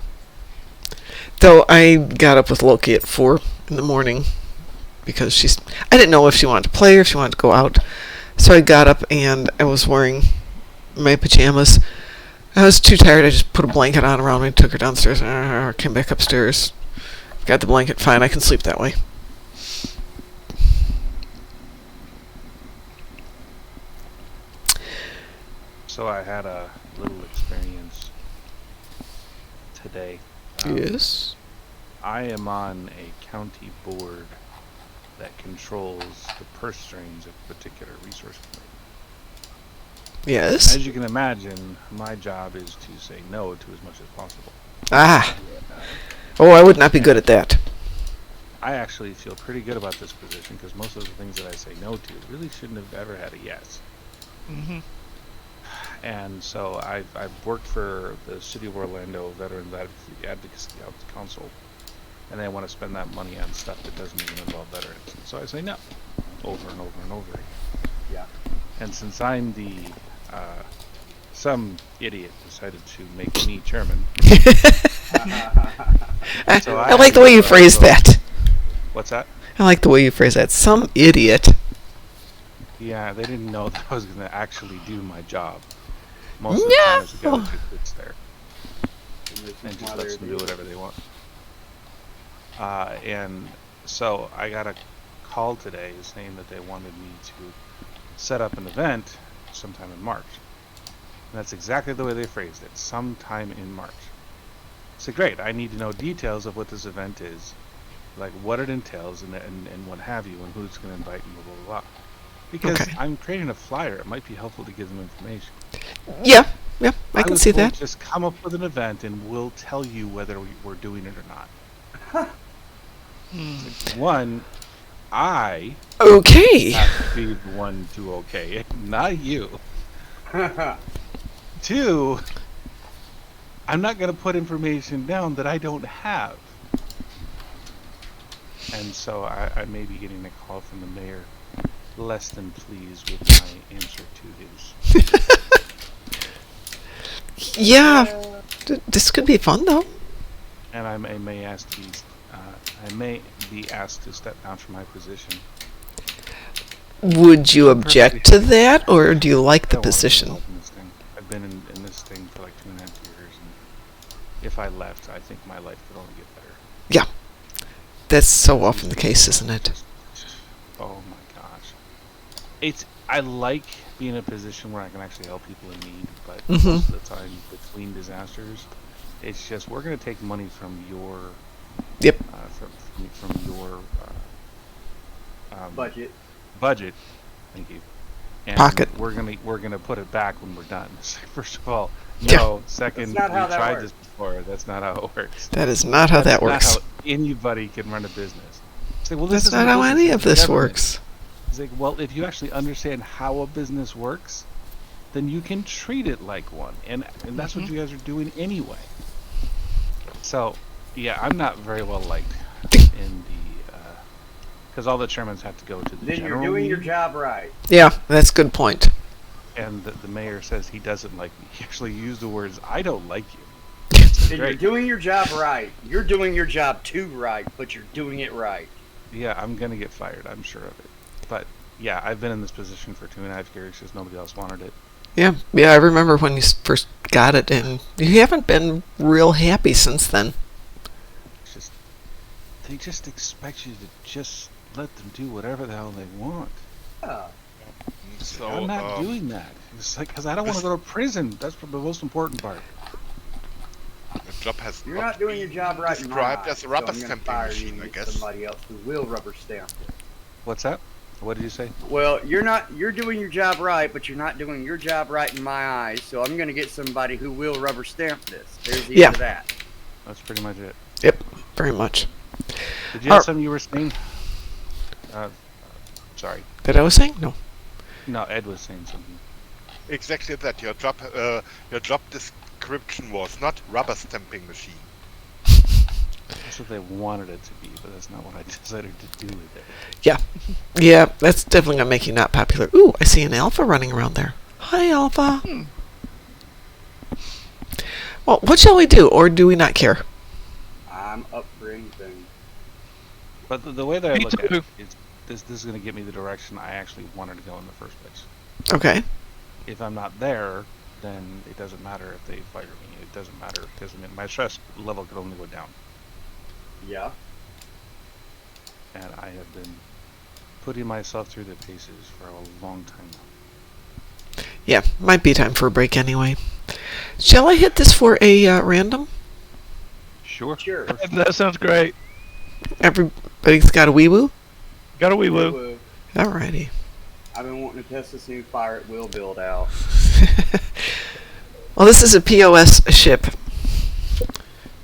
Though I got up with Loki at 4 in the morning because I didn't know if she wanted to play or if she wanted to go out. So I got up and I was wearing my pajamas. I was too tired. I just put a blanket on around me, took her downstairs, came back upstairs. Got the blanket. Fine, I can sleep that way. So I had a little experience today. Yes. I am on a county board that controls the purse strings of a particular resource company. Yes. As you can imagine, my job is to say no to as much as possible. Ah. Oh, I would not be good at that. I actually feel pretty good about this position because most of the things that I say no to really shouldn't have ever had a yes. Mm-hmm. And so I've worked for the City of Orlando Veterans Advocacy Council, and they want to spend that money on stuff that doesn't even involve veterans. So I say no, over and over and over again. Yeah. And since I'm the some idiot decided to make me chairman. So I like the way you phrase that. What's that? I like the way you phrase that. Some idiot. Yeah, they didn't know that I was going to actually do my job. Most of the time, it's the guy who sits there and just lets them do whatever they want. And so I got a call today saying that they wanted me to set up an event sometime in March. And that's exactly the way they phrased it, sometime in March. So great, I need to know details of what this event is, like what it entails and what have you, and who's going to invite and blah, blah, blah. Because Okay. I'm creating a flyer, it might be helpful to give them information. Yeah, I can was see told that. Just come up with an event and we'll tell you whether we're doing it or not. One, I Okay. have to be the one to okay it, not you. Two, I'm not going to put information down that I don't have. And so I may be getting a call from the mayor, less than pleased with my answer to his. Yeah, this could be fun though. And I may be asked to step down from my position. Would you object to that, or do you like I the don't wanna be position? involved in this thing. I've been in this thing for like 2.5 years, and if I left, I think my life could only get better. Yeah, that's so often the case, isn't it? Oh my gosh. I like being in a position where I can actually help people in need, but most of the time between disasters, it's just we're going to take money from your Yep. from your Budget. Thank you. And Pocket. We're gonna put it back when we're done. It's like, first of all, Yeah. no. Second, That's not how we that tried works. this before. That's not how it works. That is not how that works. Not how anybody can run a business. It's like, well, this That's isn't not a how business, any it's of a this government. works. It's like, well, if you actually understand how a business works, then you can treat it like one, and that's what you guys are doing anyway. So, yeah, I'm not very well liked in the because all the chairmen have to go to the Then you're general doing your meeting, job right. Yeah, that's a good point. and the mayor says he doesn't like me. He actually used the words, "I don't like you." Then you're Great. doing your job right. You're doing your job too right, but you're doing it right. Yeah, I'm gonna get fired. I'm sure of it. But yeah, I've been in this position for 2.5 years because nobody else wanted it. Yeah, I remember when you first got it, and you haven't been real happy since then. It's just they just expect you to just let them do whatever the hell they want. Yeah. So, I'm not doing that. It's like because I don't want to go to prison. That's the most important part. the job has You're not not doing your been job right in my described eyes, as a rubber so I'm gonna stamping fire machine, you I and guess. somebody else who will rubber stamp it. What's that? What did you say? Well, you're doing your job right, but you're not doing your job right in my eyes, so I'm gonna get somebody who will rubber stamp this. There's the Yeah. end of that. That's pretty much it. Yep, very much. Did you have something you were saying? Sorry. That I was saying? No. No, Ed was saying something. Exactly that. Your job description was not rubber stamping machine. That's what they wanted it to be, but that's not what I decided to do with it. Yeah, that's definitely gonna make you not popular. Ooh, I see an alpha running around there. Hi, alpha. Well, what shall we do, or do we not care? I'm up for anything. But the way that I Me look at too. it is this is going to get me the direction I actually wanted to go in the first place. Okay. If I'm not there, then it doesn't matter if they fire me. It doesn't matter because my stress level could only go down. Yeah. And I have been putting myself through the paces for a long time now. Yeah, might be time for a break anyway. Shall I hit this for a random? Sure. Sure. That sounds great. Everybody's got a wee woo? Got a wee woo. Woo-woo. Alrighty. I've been wanting to test this new fire at will build out. Well, this is a POS ship.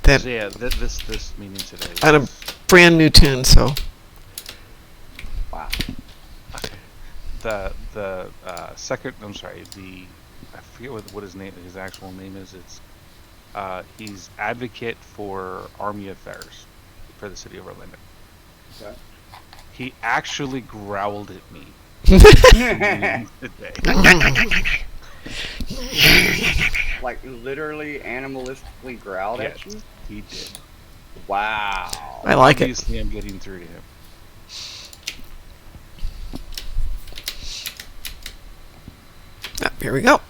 That So yeah, this meeting today. on a brand new tune, so Wow. The second. I'm sorry. I forget what his actual name is. It's he's advocate for Army Affairs for the city of Orlando. Okay. He actually growled at me today. Like literally animalistically growled at Yes, you? he did. Wow. I like it. Obviously, I'm getting through to him. Ah, here we go.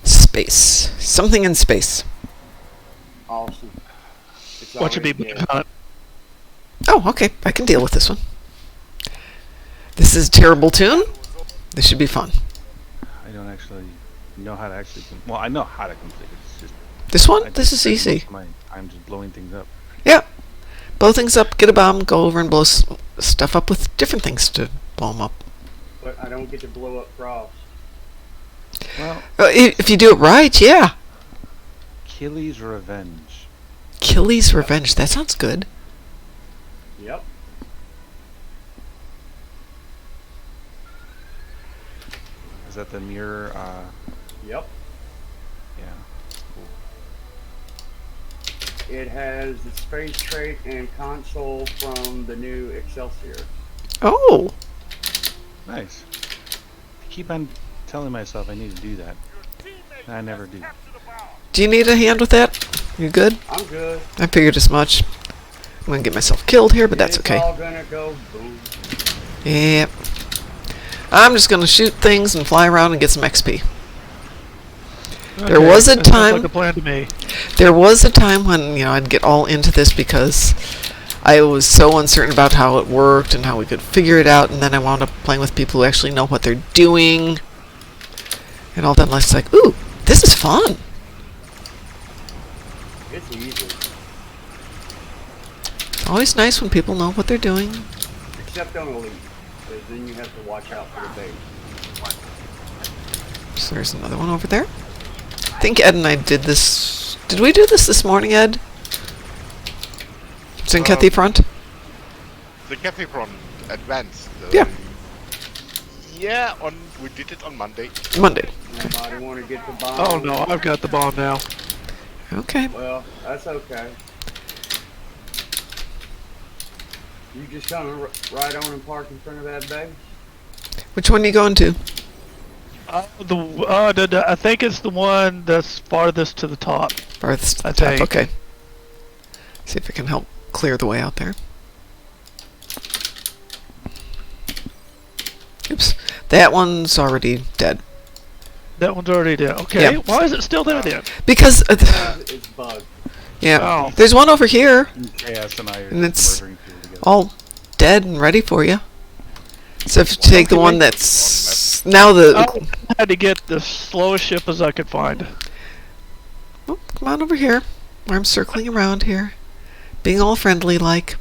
Space. Something in space. Awesome. It's What should be already button good. hunt? Oh, okay. I can deal with this one. This is a terrible tune. This should be fun. I don't actually know how to actually. Well, I know how to complete it. It's just This one? I This just is spend easy. most of my time just blowing things up. Yeah. Blow things up, get a bomb, go over and blow stuff up with different things to blow them up. But I don't get to blow up Frost. Well, If you do it right, yeah. Achilles' Revenge. Achilles' Revenge. That sounds good. Yep. Is that the mirror? Yep. Yeah. Cool. It has the space trait and console from the new Excelsior. Oh, Nice. I keep on telling myself I need to do that. And I never do. do you need a hand with that? You good? I'm good. I figured as much. I'm gonna get myself killed here, but that's It's okay. all gonna go boom. Yep. I'm just gonna shoot things and fly around and get some XP. There Okay, was a that sounds time- like a plan to me. There was a time when, I'd get all into this because I was so uncertain about how it worked and how we could figure it out, and then I wound up playing with people who actually know what they're doing. And all that, and I was like, ooh, this is fun. It's easy. It's always nice when people know what they're doing. Except on Elite. Because then you have to watch out for the bait. So there's another one over there. I think Ed and I did this. Did we do this morning, Ed? It's in Cathy Front? The Cathedron Advanced. Yeah. Yeah, we did it on Monday. Monday. Anybody want to get the bomb? Oh no, I've got the bomb now. Okay. Well, that's okay. You just gonna ride on and park in front of that base? Which one are you going to? I think it's the one that's farthest to the top. Farthest to the I top. think. Okay. See if I can help clear the way out there. Oops. That one's already dead. That one's already dead. Okay, Yeah. why is it still there then? Because, It's bugged. yeah. Oh. There's one over here, KS and I are And it's murdering people together. all dead and ready for you. So if you take the one that's now the... I had to get the slowest ship as I could find. Oh, come on over here, where I'm circling around here. Being all friendly like.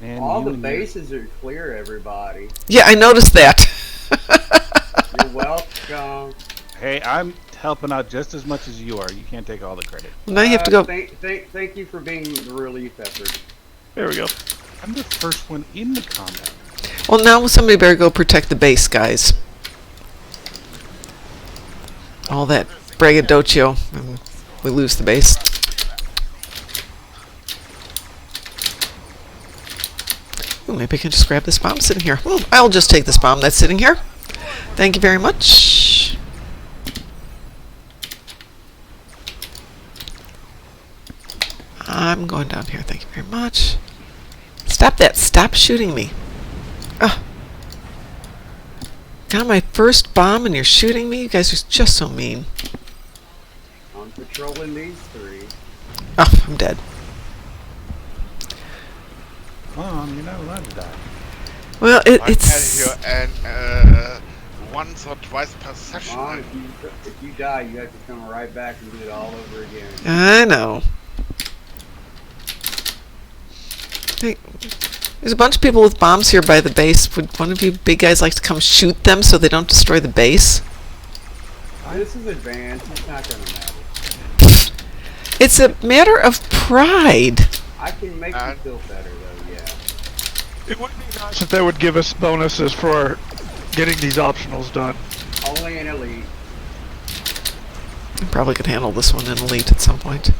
Man, All you the and your- bases are clear, everybody. Yeah, I noticed that. You're welcome. Hey, I'm helping out just as much as you are. You can't take all the credit. Now you have to go... Thank you for being the relief effort. There we go. I'm the first one in the combat. Well, now somebody better go protect the base, guys. All that braggadocio, and we lose the base. Ooh, maybe I can just grab this bomb sitting here. Well, I'll just take this bomb that's sitting here. Thank you very much. I'm going down here. Thank you very much. Stop that. Stop shooting me. Ugh. Got my first bomb and you're shooting me? You guys are just so mean. I'm patrolling these three. Oh, I'm dead. Mom, you're not allowed to die. Well, I it's... tell you, and once or twice per session. Mom, if you die, you have to come right back and do it all over again. I know. Hey, there's a bunch of people with bombs here by the base. Would one of you big guys like to come shoot them so they don't destroy the base? This is advanced. It's not gonna matter. It's a matter of pride. I can make you feel better, though. Yeah. It would be nice if they would give us bonuses for getting these optionals done. Only in Elite. I probably could handle this one in Elite at some point.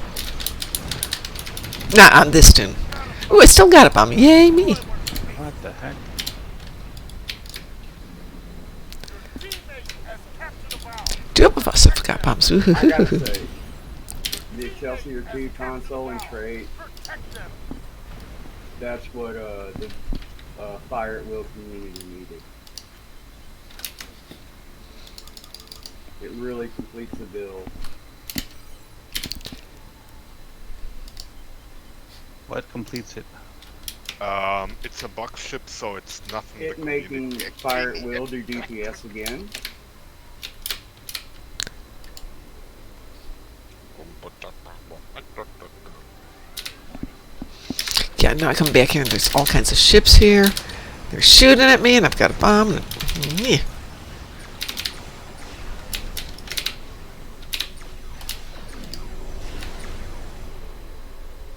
Not on this tune. Ooh, I still got a bomb. Yay, me. What the heck? Two of us have got bombs. I gotta Ooh. say, the Excelsior 2 console and trait, that's what the Fire at Will community needed. It really completes the build. What completes it? It's a box ship, so it's nothing. It the making community Fire at actually Will do DPS again. Yeah, now I come back here and there's all kinds of ships here. They're shooting at me and I've got a bomb. And, yeah.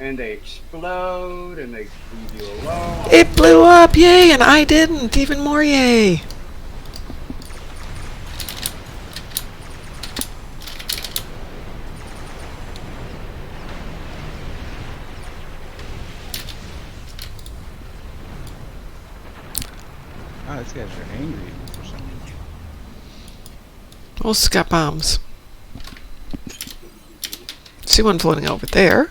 And they explode and they leave you alone. It blew up, yay, and I didn't. Even more yay. Ah, these guys are angry for some reason. Oh, it's got bombs. See one floating over there.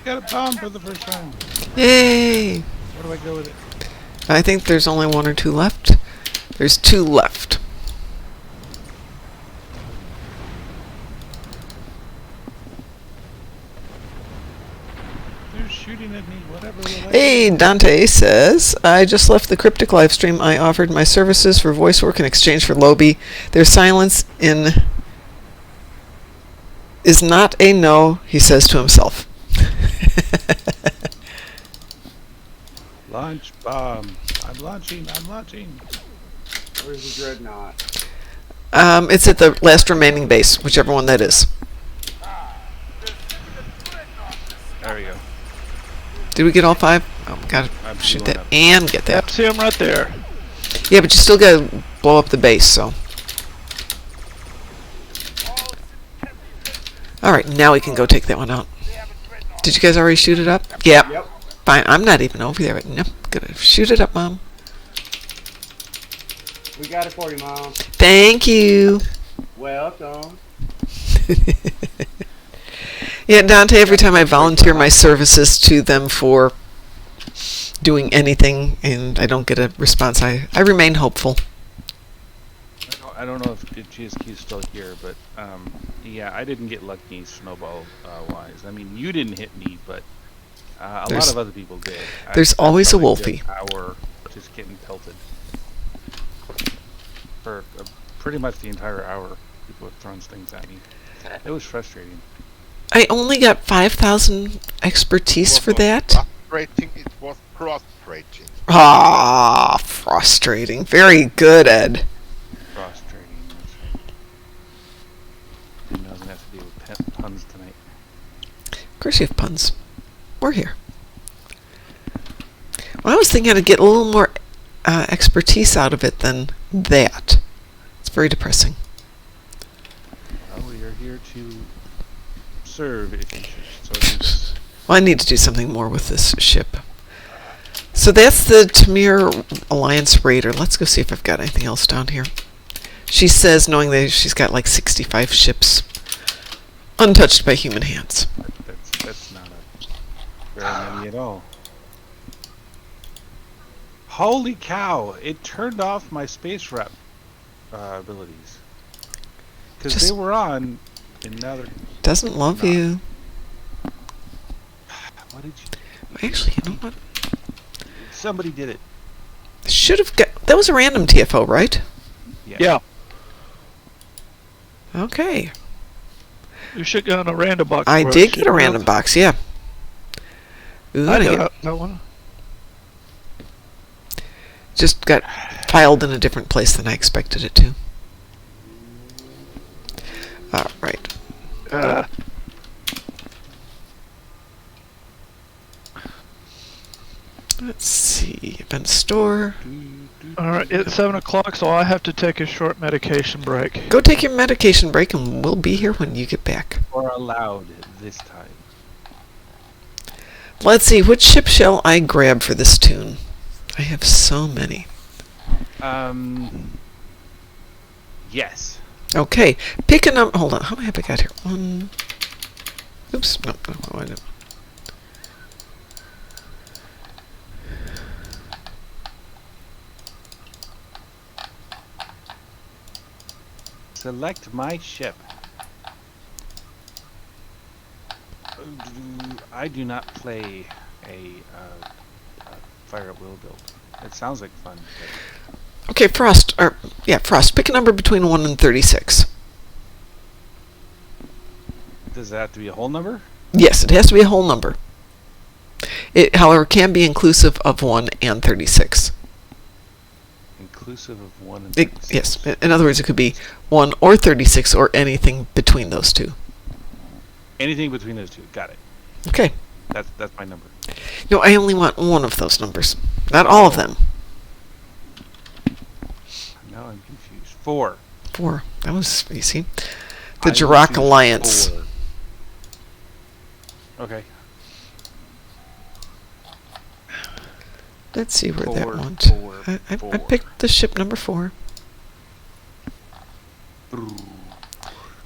Got a bomb for the first time. Yay! Where do I go with it? I think there's only one or two left. There's two left. They're shooting at me. Whatever. Will I Hey, Dante says, I just left the cryptic live stream. I offered my services for voice work in exchange for Lobby. Their silence is not a no, he says to himself. Launch bomb. I'm launching. Where's the dreadnought? It's at the last remaining base, whichever one that is. There we go. Did we get all five? Oh, gotta I'm shoot blowing that up. and get Yep, that. see him right there. Yeah, but you still gotta blow up the base, so. Alright, now we can go take that one out. Did you guys already shoot it up? Yep. Yep. Fine, I'm not even over there. No, gonna shoot it up, Mom. We got it for you, Mom. Thank you. Welcome. Yeah, Dante, every time I volunteer my services to them for doing anything and I don't get a response, I remain hopeful. I don't know if GSQ is still here, but yeah, I didn't get lucky snowball wise. I mean, you didn't hit me, but a lot of other people did. There's I always a spent Wolfie. good hour just getting pelted. For pretty much the entire hour, people were throwing things at me. It was frustrating. I only got 5,000 expertise for that. Frustrating, it was prostrating. Ah, frustrating. Very good, Ed. Frustrating. That's right. Didn't know I was gonna have to deal with puns tonight. Of course you have puns. We're here. Well, I was thinking I'd get a little more expertise out of it than that. It's very depressing. Well, we are here to serve, if you should. So Well, I need to do something more with this ship. So that's the Tamir Alliance Raider. Let's go see if I've got anything else down here. She says, knowing that she's got like 65 ships untouched by human hands. that's not a very many at all. Holy cow! It turned off my space rep abilities because Just- they were on, and now they're. Doesn't love you. What did you? Actually, you know what? Somebody did it. Should have got. That was a random TFO, right? Yeah, Okay. you should get on a random box. I for us, did get a shouldn't random you? box, yeah. Ooh, I and I got that one. just got filed in a different place than I expected it to. Alright. Let's see. Event store. All right, it's 7 o'clock, so I have to take a short medication break. Go take your medication break and we'll be here when you get back. Or allowed this time. Let's see. Which ship shall I grab for this tune? I have so many. Yes. Okay. Pick a number. Hold on. How many have I got here? One. Oops. No. I don't. Select my ship. I do not play a fire at will build. It sounds like fun. Okay, Frost. Frost. Pick a number between 1 and 36. Does that have to be a whole number? Yes, it has to be a whole number. It, however, can be inclusive of 1 and 36. inclusive of 1 and It, 36. yes. In other words, it could be 1 or 36 or anything between those two. Anything between those two. Got it. Okay. That's my number. No, I only want one of those numbers. Not all of them. Now I'm confused. 4. 4. That was easy. I The will Jirok choose Alliance. 4. Okay. Let's see where that 4, went. 4, I 4. picked the ship number 4.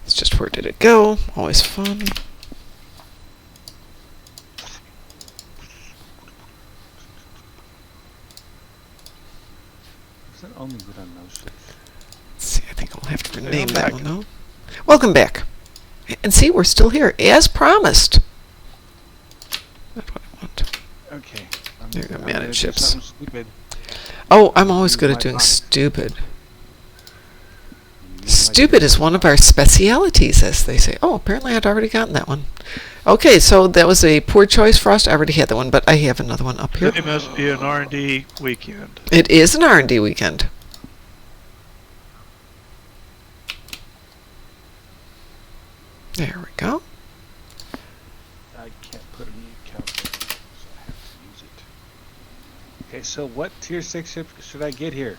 It's just where did it go? Always fun. Is it only good on those ships? Let's see, I think I'll have to rename I'm that back. one though. Welcome back. And see, we're still here, as promised. That's what I want. Okay. There you go, I'm gonna manage do ships. something stupid. Oh, I'm always good Use at my doing pocket. stupid. Use my Stupid is one of our specialities, as they say. Oh, apparently I'd already gotten that one. Okay, so that was a poor choice, Frost. I already had that one, but I have another one up here. It must be an R&D weekend. It is an R&D weekend. There we go. I can't put a new calculator, so I have to use it. Okay, so what tier 6 ship should I get here?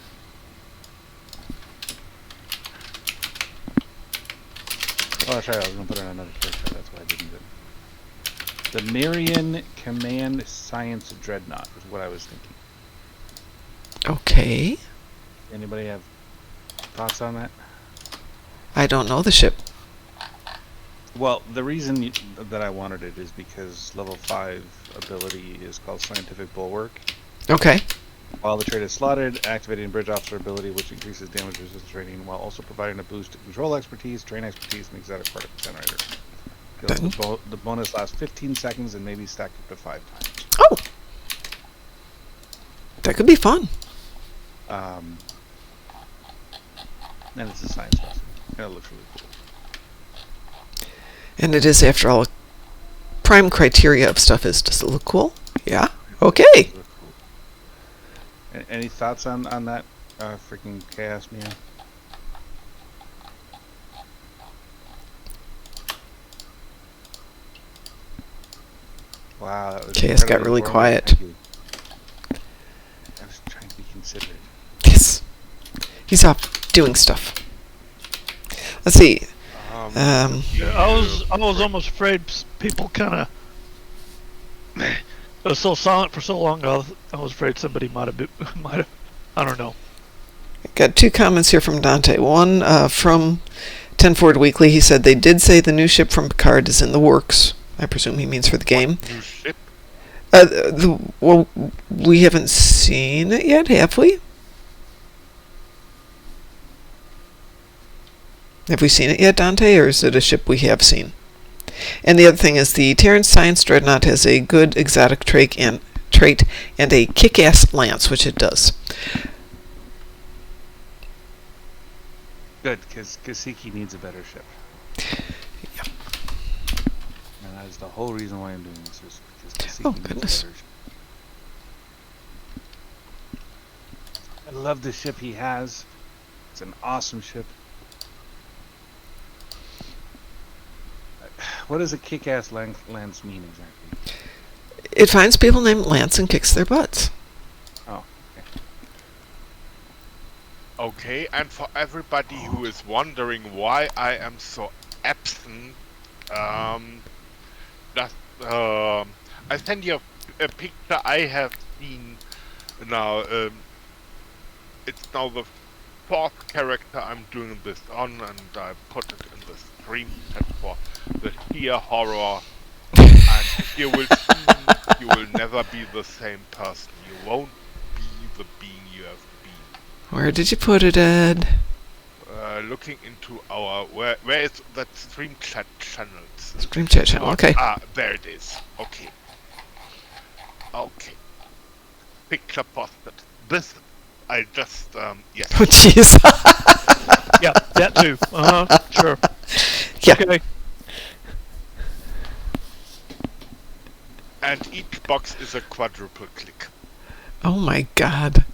Oh, that's right, I was going to put in another character, that's why I didn't do it. The Marian Command Science Dreadnought is what I was thinking. Okay. Anybody have thoughts on that? I don't know the ship. Well, the reason that I wanted it is because level 5 ability is called Scientific Bulwark. Okay. While the trait is slotted, activating Bridge Officer ability, which increases damage resistance rating, while also providing a boost to control expertise, train expertise, and exotic particle generator. Then- The bonus lasts 15 seconds and may be stacked up to 5 times. Oh! That could be fun. And it's a science lesson. And it looks really cool. And it is, after all, prime criteria of stuff is, does it look cool? Yeah. Okay. It looks cool. Any thoughts on that freaking Chaos Mia? Wow, that was Chaos got incredibly really informative. quiet. Thank you. I was trying to be considerate. Yes. He's off doing stuff. Let's see. Yeah, I was almost afraid people kind of. It was so silent for so long. I was afraid somebody might have. I don't know. Got 2 comments here from Dante. One from 10 Forward Weekly. He said they did say the new ship from Picard is in the works. I presume he means for the game. New ship? Well, we haven't seen it yet, have we? Have we seen it yet, Dante, or is it a ship we have seen? And the other thing is the Terran Science Dreadnought has a good exotic trait and a kick-ass lance, which it does. Good, because Kasiki needs a better ship. Yep. And that is the whole reason why I'm doing this, is because Kasiki Oh, needs goodness. a better ship. I love the ship he has. It's an awesome ship. What does a kick-ass lance mean exactly? It finds people named Lance and kicks their butts. Oh, Okay, and for everybody who is wondering why I am so absent, I send you a picture I have seen now. It's now the 4th character I'm doing this on, and I put it in the stream chat for the sheer horror. And you will see, you will never be the same person. You won't be the being you have been. Where did you put it, Ed? Looking into our where is that stream chat channels? Stream chat channel. Okay. Ah, there it is. Okay. Okay. Picture posted. This I just yes. Oh, jeez. Yeah, that too. Sure. Yeah. Okay. And each box is a quadruple click. Oh my God.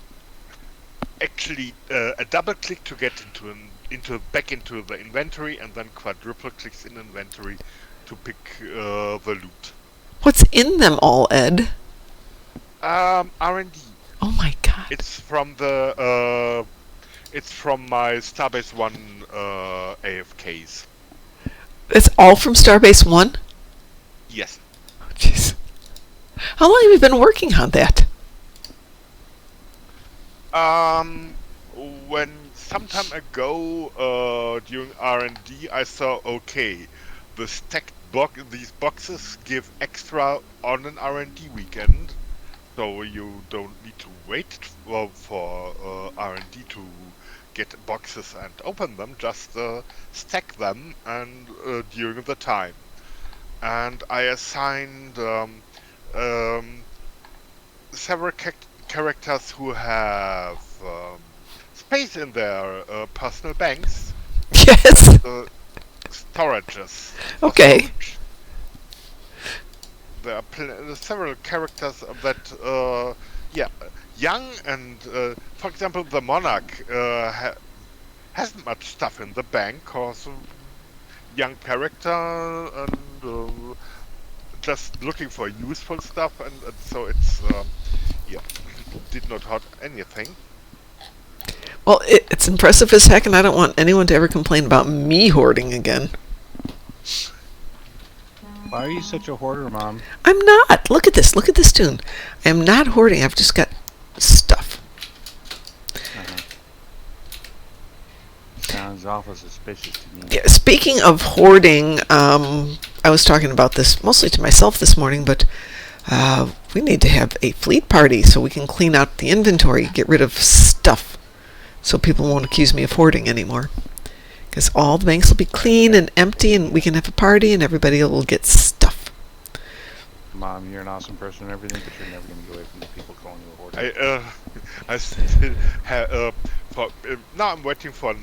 actually a double click to get back into the inventory, and then quadruple clicks in inventory to pick the loot. What's in them all, Ed? R&D. Oh my god. It's from my Starbase 1 AFKs. It's all from Starbase 1? Yes. Oh, jeez. How long have you been working on that? When some time ago, during R&D, I saw, okay, the stacked these boxes give extra on an R&D weekend, so you don't need to wait for R&D to get boxes and open them, just stack them and during the time. And I assigned several characters who have space in their personal banks. Yes. Storages. Okay. Storage. There are several characters that, young and, for example, the Monarch hasn't much stuff in the bank, cause young character and just looking for useful stuff, and so it's did not hurt anything. Well, it's impressive as heck, and I don't want anyone to ever complain about me hoarding again. Why are you such a hoarder, Mom? I'm not. Look at this. Look at this tune. I am not hoarding. I've just got stuff. Sounds awful suspicious to me. Yeah, speaking of hoarding, I was talking about this mostly to myself this morning, but we need to have a fleet party so we can clean out the inventory, get rid of stuff, so people won't accuse me of hoarding anymore. Because all the banks will be clean and empty, and we can have a party, and everybody will get stuff. Mom, you're an awesome person and everything, but you're never going to get away from the people calling you a hoarder. I still have now I'm waiting for an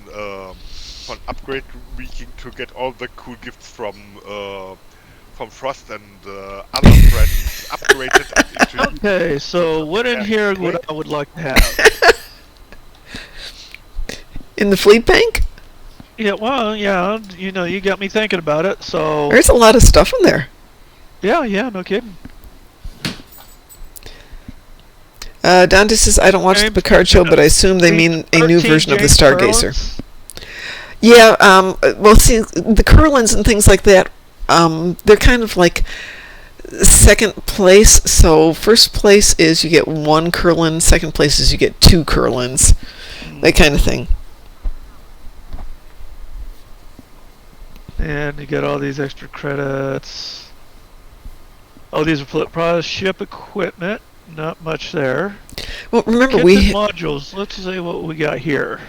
upgrade weekend to get all the cool gifts from Frost and other friends upgraded into. Okay, so what in here would I would like to have? In the fleet bank? Yeah, well, yeah, you got me thinking about it, so... There's a lot of stuff in there. Yeah, no kidding. Dante says, I don't watch the Picard show, but I assume they mean a new version of the Stargazer. Yeah, well, see, the Curlins and things like that, they're kind of like second place. So first place is you get 1 Curlin, second place is you get 2 Curlins, that kind of thing. And you get all these extra credits. Oh, these are ship equipment. Not much there. Well, remember Kits and modules. Let's see what we got here.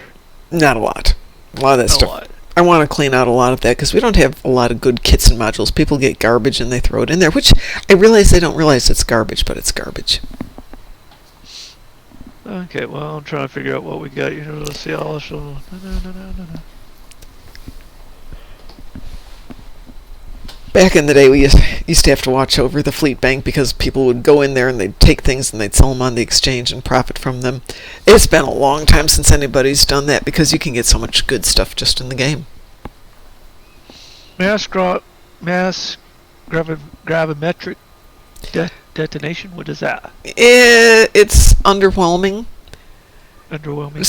Not a lot. A lot of that stuff. I want to clean out a lot of that because we don't have a lot of good kits and modules. People get garbage and they throw it in there, which I realize they don't realize it's garbage, but it's garbage. Okay, well, I'm trying to figure out what we got here. Let's see. No. Back in the day, we used to have to watch over the fleet bank because people would go in there and they'd take things and they'd sell them on the exchange and profit from them. It's been a long time since anybody's done that because you can get so much good stuff just in the game. Mass gravimetric detonation? What is that? It's underwhelming. Underwhelming.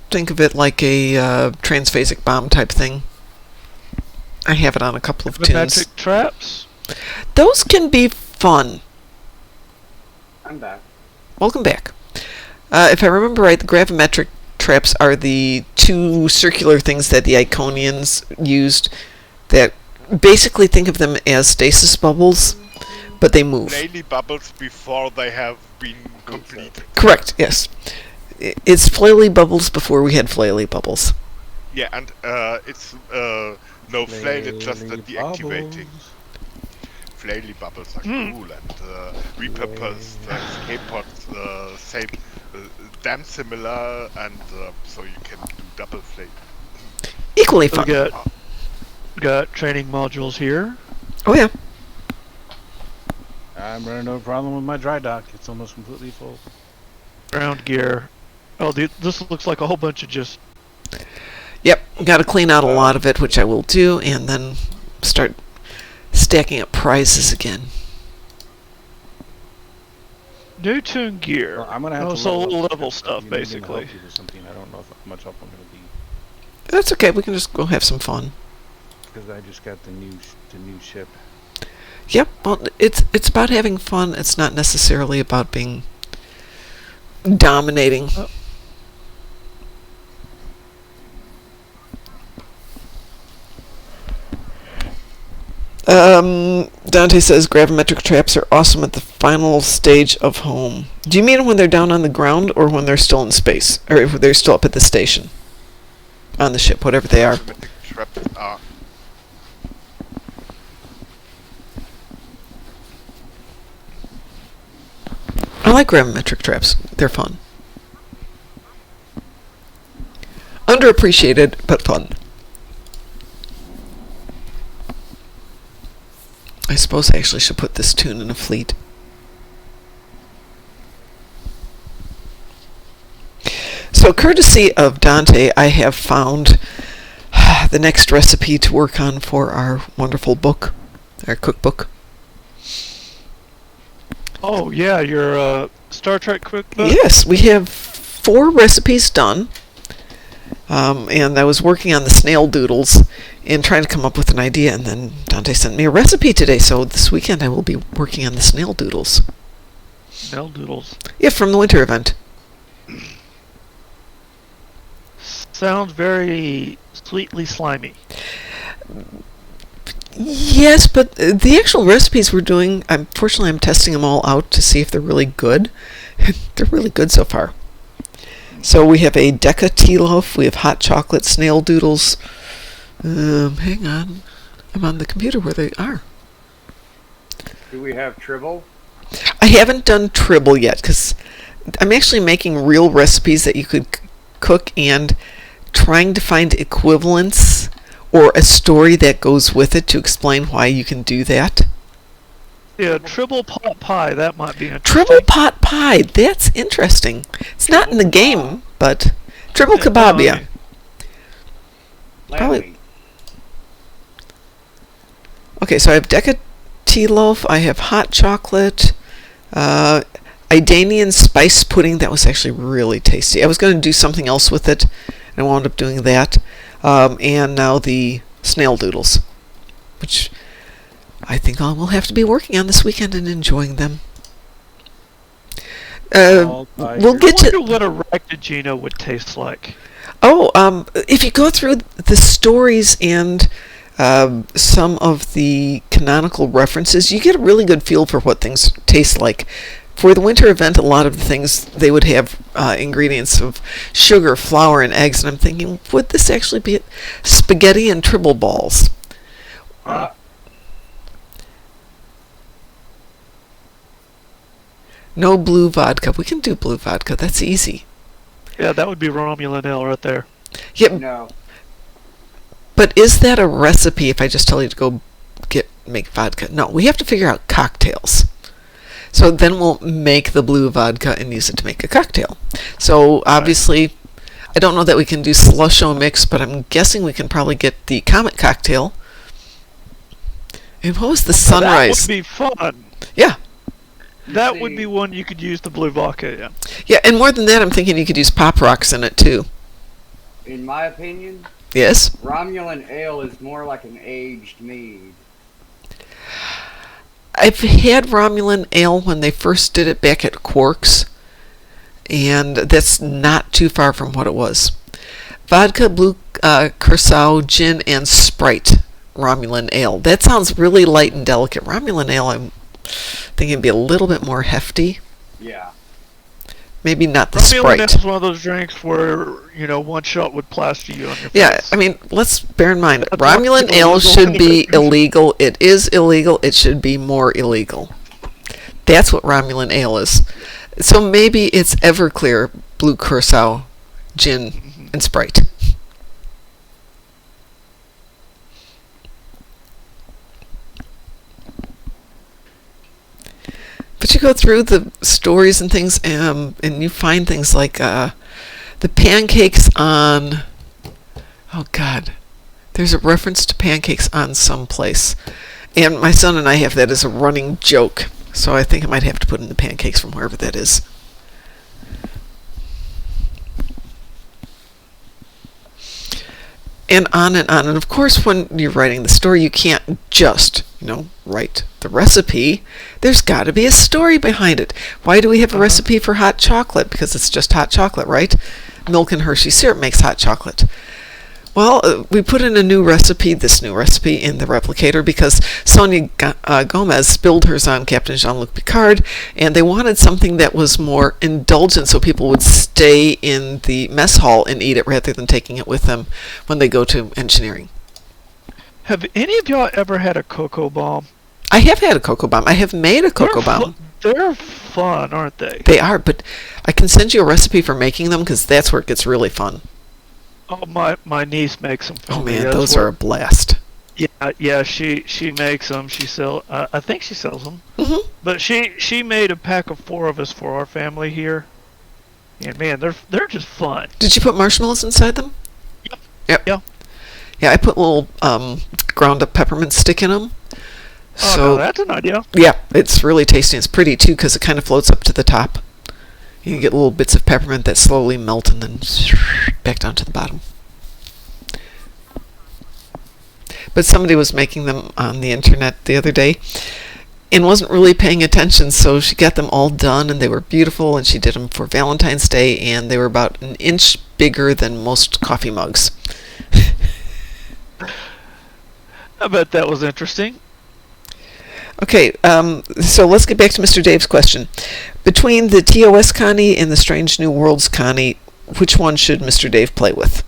Think of it like a transphasic bomb type thing. I have it on a couple of tunes. Gravimetric traps? Those can be fun. I'm back. Welcome back. If I remember right, the gravimetric traps are the 2 circular things that the Iconians used that basically think of them as stasis bubbles, but they move. Flaily bubbles before they have been completed. Correct, yes. It's flaily bubbles before we had flaily bubbles. Yeah, and it's no flail, it's just deactivating. Flaily bubbles are cool, and repurposed escape pods, same, damn similar, and so you can do double flail. Equally fun. We got training modules here. Oh yeah. I'm running no problem with my dry dock. It's almost completely full. Ground gear. Oh, this looks like a whole bunch of just. Yep, got to clean out a lot of it, which I will do, and then start stacking up prizes again. New tune gear. Well, I'm gonna have to so level up level because stuff, you need me to basically. help you with something. I don't know how much help I'm gonna be That's okay. We can just go have some fun. because I just got the new ship. Yep. Well, it's about having fun. It's not necessarily about being dominating. Dante says gravimetric traps are awesome at the final stage of home. Do you mean when they're down on the ground or when they're still in space? Or if they're still up at the station? On the ship, whatever they are. Automatic traps are. I like gravimetric traps. They're fun. Underappreciated, but fun. I suppose I actually should put this tune in a fleet. So, courtesy of Dante, I have found the next recipe to work on for our wonderful book, our cookbook. Oh yeah, your Star Trek cookbook. Yes, we have 4 recipes done. And I was working on the snail doodles and trying to come up with an idea, and then Dante sent me a recipe today, so this weekend I will be working on the snail doodles. Snail doodles. Yeah, from the winter event. Sounds very sweetly slimy. Yes, but the actual recipes we're doing, unfortunately I'm testing them all out to see if they're really good. They're really good so far. So we have a Deca tea loaf, we have hot chocolate snail doodles. Hang on. I'm on the computer where they are. Do we have Tribble? I haven't done Tribble yet, because I'm actually making real recipes that you could cook and trying to find equivalents or a story that goes with it to explain why you can do that. Yeah, triple pot pie. That might be interesting. Triple pot pie. That's interesting. It's not in the game, but triple kebab, yeah. Probably. Lamb meat. Okay, so I have Deca tea loaf. I have hot chocolate. Idanian spice pudding. That was actually really tasty. I was going to do something else with it, and I wound up doing that. And now the snail doodles, which I think I will have to be working on this weekend and enjoying them. We'll get I to wonder what a Raktajino would taste like. if you go through the stories and some of the canonical references, you get a really good feel for what things taste like. For the winter event, a lot of the things, they would have ingredients of sugar, flour, and eggs, and I'm thinking, would this actually be spaghetti and tribble balls? No blue vodka. We can do blue vodka. That's easy. Yeah, that would be Romulan ale right there. Yeah, No. but is that a recipe if I just tell you to go make vodka? No, we have to figure out cocktails. So then we'll make the blue vodka and use it to make a cocktail. So obviously, I don't know that we can do slusho mix, but I'm guessing we can probably get the Comet cocktail. And what was the sunrise? That would be fun. Yeah. That would be one you could use the blue vodka, yeah. Yeah, and more than that, I'm thinking you could use Pop Rocks in it too. In my opinion, Yes? Romulan ale is more like an aged mead. I've had Romulan ale when they first did it back at Quark's, and that's not too far from what it was. Vodka, blue curacao, gin, and Sprite Romulan ale. That sounds really light and delicate. Romulan ale, I'm thinking it'd be a little bit more hefty. Yeah. Maybe not the Romulan ale Sprite. is one of those drinks where, one shot would plaster you on your Yeah, face. I mean, let's bear in mind, That's Romulan not ale illegal. should be illegal. It is illegal. It should be more illegal. That's what Romulan ale is. So maybe it's Everclear, blue curacao, gin, and Sprite. But you go through the stories and things, and you find things like the pancakes on. Oh God, there's a reference to pancakes on some place, and my son and I have that as a running joke. So I think I might have to put in the pancakes from wherever that is. And on and on. And of course, when you're writing the story, you can't just, write the recipe. There's got to be a story behind it. Why do we have a recipe for hot chocolate? Because it's just hot chocolate, right? Milk and Hershey syrup makes hot chocolate. Well, we put in this new recipe in the replicator because Sonia Gomez spilled hers on Captain Jean-Luc Picard, and they wanted something that was more indulgent so people would stay in the mess hall and eat it rather than taking it with them when they go to engineering. Have any of y'all ever had a cocoa bomb? I have had a cocoa bomb. I have made a cocoa bomb. They're fun, aren't they? They are, but I can send you a recipe for making them because that's where it gets really fun. Oh, my niece makes them for me. Oh man, those are a blast. Yeah, she makes them. I think she sells them. Mm-hmm. But she made a pack of 4 of us for our family here. And man, they're just fun. Did you put marshmallows inside them? Yep. Yeah. Yeah, I put a little ground up peppermint stick in them. Oh, So no, that's an idea. yeah, it's really tasty. It's pretty too because it kind of floats up to the top. You can get little bits of peppermint that slowly melt and then back down to the bottom. But somebody was making them on the internet the other day and wasn't really paying attention, so she got them all done and they were beautiful, and she did them for Valentine's Day, and they were about an inch bigger than most coffee mugs. I bet that was interesting. Okay, so let's get back to Mr. Dave's question. Between the TOS Connie and the Strange New Worlds Connie, which one should Mr. Dave play with?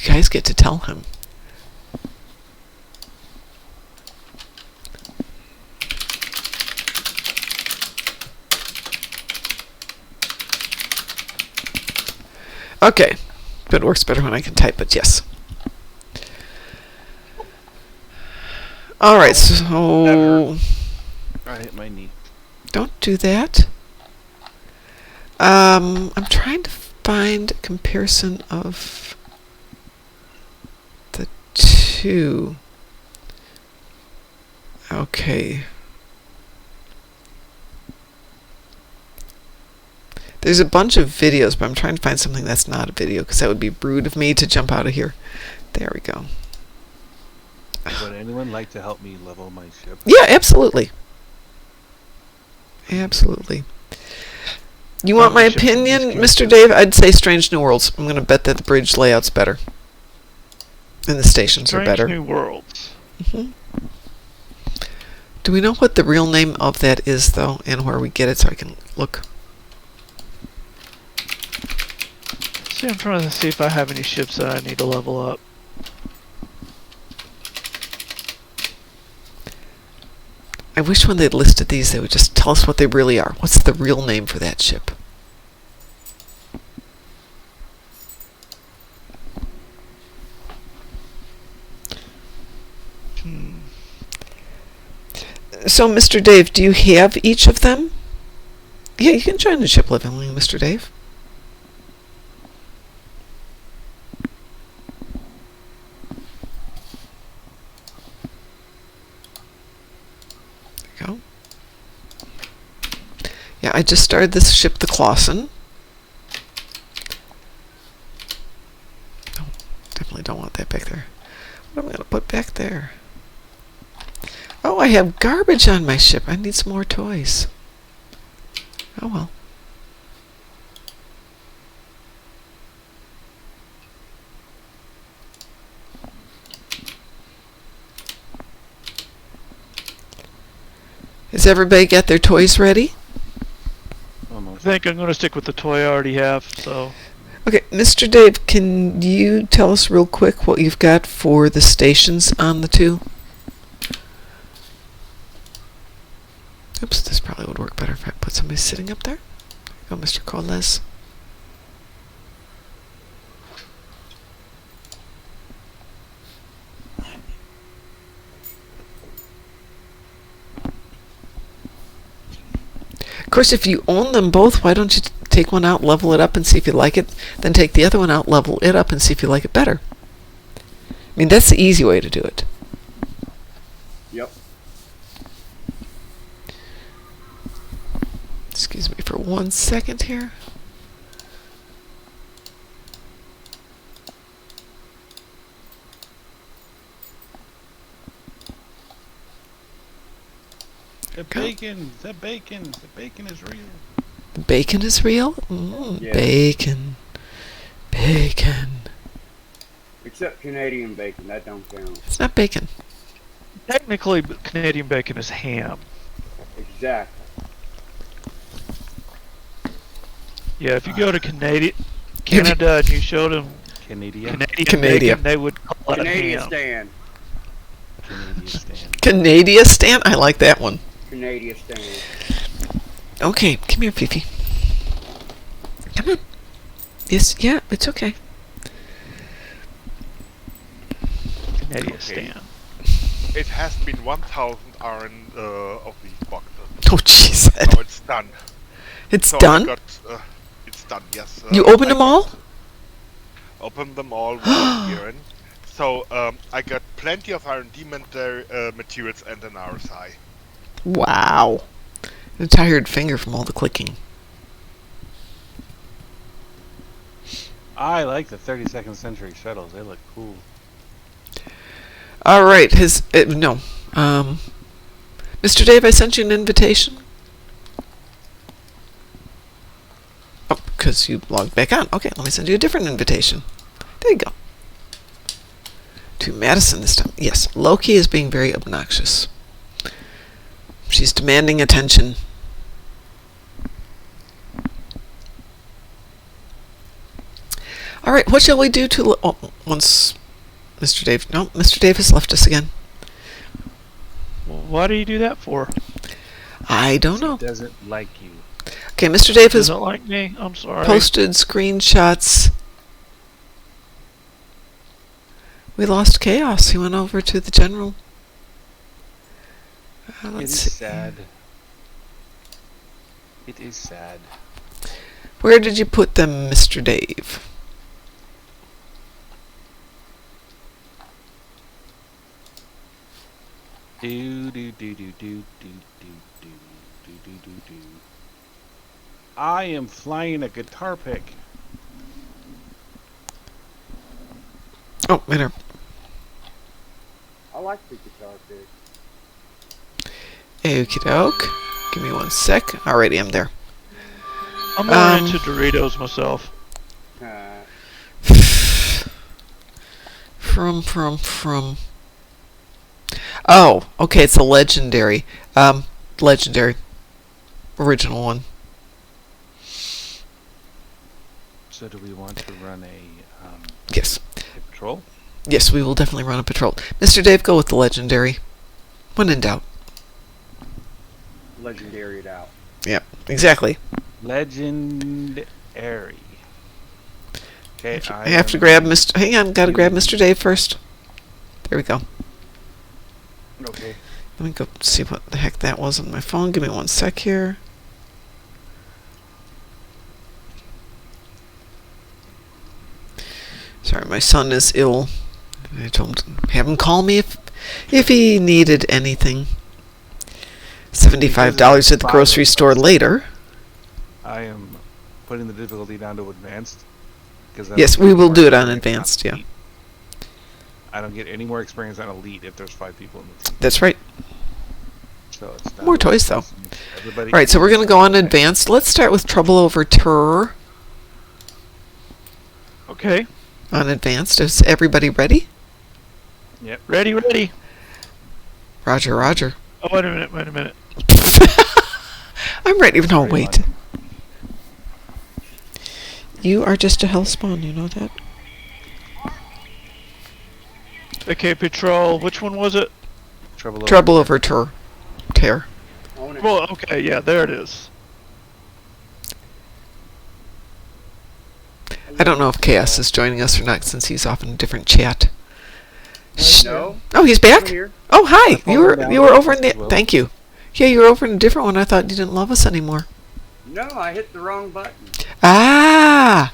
You guys get to tell him. Okay, but it works better when I can type, but yes. Alright, so I hit my knee. don't do that. I'm trying to find a comparison of the two. Okay. There's a bunch of videos, but I'm trying to find something that's not a video because that would be rude of me to jump out of here. There we go. Would anyone like to help me level my ship? Yeah, absolutely. Absolutely. You want my opinion, Mr. Dave? I'd say Strange New Worlds. I'm going to bet that the bridge layout's better. And the stations are better. Strange New Worlds. Mm-hmm. Do we know what the real name of that is, though, and where we get it so I can look? See, I'm trying to see if I have any ships that I need to level up. I wish when they'd listed these, they would just tell us what they really are. What's the real name for that ship? So, Mr. Dave, do you have each of them? Yeah, you can join the ship leveling, Mr. Dave. There you go. Yeah, I just started this ship, the Clausen. No, definitely don't want that back there. What am I going to put back there? Oh, I have garbage on my ship. I need some more toys. Oh well. Has everybody got their toys ready? I think I'm going to stick with the toy I already have, so... Okay, Mr. Dave, can you tell us real quick what you've got for the stations on the two? Oops, this probably would work better if I put somebody sitting up there. There you go, Mr. Coles. course, if you own them both, why don't you take one out, level it up, and see if you like it, then take the other one out, level it up, and see if you like it better. I mean, that's the easy way to do it. Yep. Excuse me for 1 second here. The bacon is real. The bacon is real? Yeah. Bacon. Bacon. Except Canadian bacon, that don't count. It's not bacon. Technically, Canadian bacon is ham. Exactly. Yeah, if you go to Canada and you showed them Canadian. Canadian bacon, they would call it Canadian ham. stand. Canadian stand. Canadian stand? I like that one. Canadian stand. Okay, come here, Fifi. Come on. Yes, yeah, it's okay. Canadian Okay. stand. It has been 1,000 iron of these boxes. Oh, jeez. Now it's done. It's So done? it's done, yes. You opened them all? Opened them all without hearing. So I got plenty of R&D materials and an RSI. Wow. A tired finger from all the clicking. I like the 32nd century shuttles. They look cool. All right, no. Mr. Dave, I sent you an invitation. Oh, because you logged back on. Okay, let me send you a different invitation. There you go. To Madison this time. Yes, Loki is being very obnoxious. She's demanding attention. All right, what shall we do to... once Mr. Dave... No, Mr. Dave has left us again. Why do you do that for? I don't know. He doesn't like you. Okay, Mr. Dave has Doesn't like me? I'm sorry. posted screenshots. We lost Chaos. He went over to the general. It Let's is see. sad. It is sad. Where did you put them, Mr. Dave? Do do do do do do do do do do do do. I am flying a guitar pick. Oh, enter. I like the guitar pick. Okie doke. Give me 1 sec. Alrighty, I'm there. I'm more into Doritos myself. From. Oh, okay, it's a legendary. Legendary. Original one. So do we want to run a Yes. patrol? Yes, we will definitely run a patrol. Mr. Dave, go with the legendary. When in doubt. Legendary it out. Yep, exactly. Legendary. Okay, I have to grab Mr. Hang on, gotta grab Mr. Dave first. There we go. Okay. Let me go see what the heck that was on my phone. Give me 1 sec here. Sorry, my son is ill. I told him to have him call me if he needed anything. $75 at the grocery store later. I am putting the difficulty down to advanced. Yes, we will do it on advanced, yeah. I don't get any more experience on elite if there's 5 people in the team. That's right. So it's down More to toys, though. everybody. Alright, so we're going to go on advanced. Let's start with Trouble Over Tur Okay. on advanced. Is everybody ready? Yep. Ready, ready. Roger, roger. Oh, wait a minute. I'm ready. No, Very wait. lucky. You are just a hellspawn, you know that? Okay, patrol. Which one was it? Trouble Over Tur. Tear. Own it. Well, okay, yeah, there it is. I don't know if Chaos is joining us or not since he's off in a different chat. No. Oh, he's I'm back? here. Oh, hi. I'm You were down you were over in the as well. Thank you. Yeah, you were over in a different one. I thought you didn't love us anymore. No, I hit the wrong button. Ah!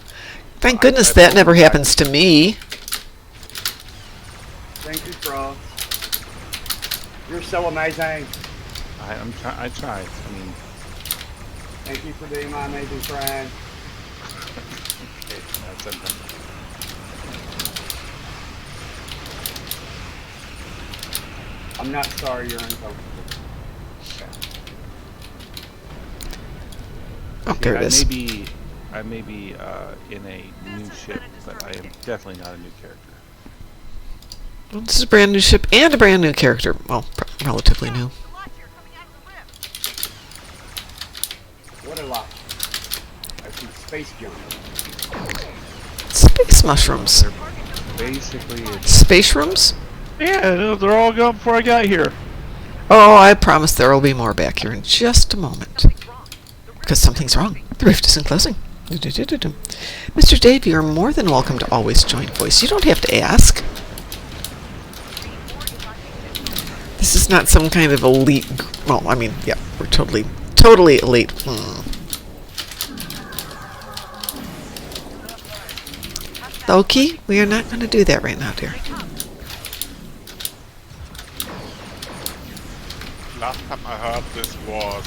Thank goodness that never happens to me. Thank you, Frost. You're so amazing. I tried. I mean, Thank you for being my amazing friend. that's okay. I'm not sorry you're uncomfortable. Oh, there it is. I may be in a new ship, but I am definitely not a new character. Well, this is a brand new ship and a brand new character. Well, relatively new. What a lot. I see space junk. Space mushrooms. Basically, it's Space rooms? Yeah, they're all gone before I got here. Oh, I promise there will be more back here in just a moment. Because something's wrong. The rift isn't closing. Mr. Dave, you're more than welcome to always join voice. You don't have to ask. This is not some kind of elite... Well, I mean, yeah, we're totally elite. Loki, we are not going to do that right now, dear. Last time I heard this was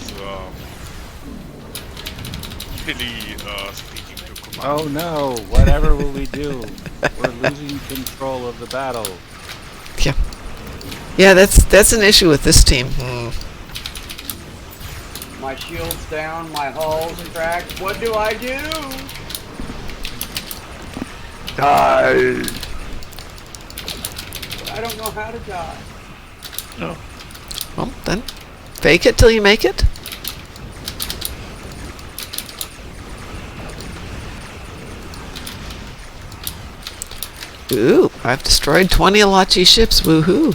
Billy speaking to Commander. oh no! Whatever will we do? We're losing control of the battle. Yeah. Yeah, that's an issue with this team. My shield's down, my hull's cracked. What do I do? Die. I don't know how to die. No. Well, then, fake it till you make it. Ooh, I've destroyed 20 Alachi ships. Woohoo!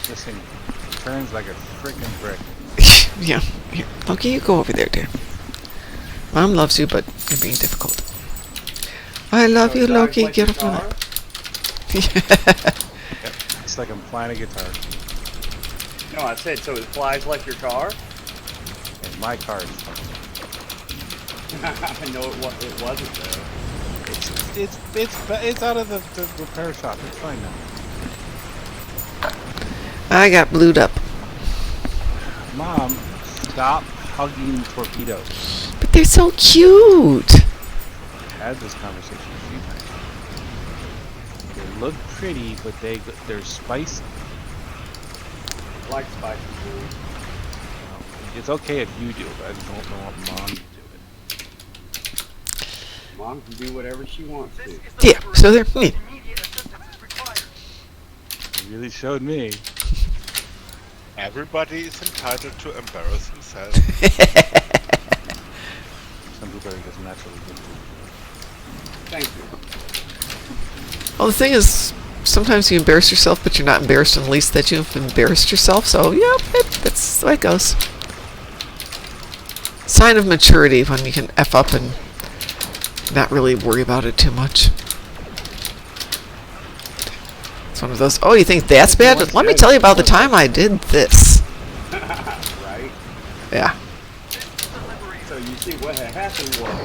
This thing turns like a freaking brick. Yeah. Here, Loki, you go over there, dear. Mom loves you, but you're being difficult. I love So you, it dies Loki. like Get a off my car? lap. Yep. It's like I'm flying a guitar. No, I said so it flies like your car? And my car is No, it wasn't though. it's out of the repair shop. It's fine now. I got blued up. Mom, stop hugging torpedoes. But they're so cute. I had this conversation a few times. They look pretty, but they're spicy. I like spicy food. It's okay if you do, but I don't know what Mom is doing. Mom can do whatever she wants to. Yeah, so they're... You really showed me. Everybody is entitled to embarrass himself. Some people are just naturally good. Well, Thank you. the thing is, sometimes you embarrass yourself, but you're not embarrassed in the least that you've embarrassed yourself. So, yeah, that's the way it goes. Sign of maturity when you can F up and not really worry about it too much. It's one of those, oh, you think that's bad? Let me tell you about the time I did this. Right? Yeah. So you see what had happened was,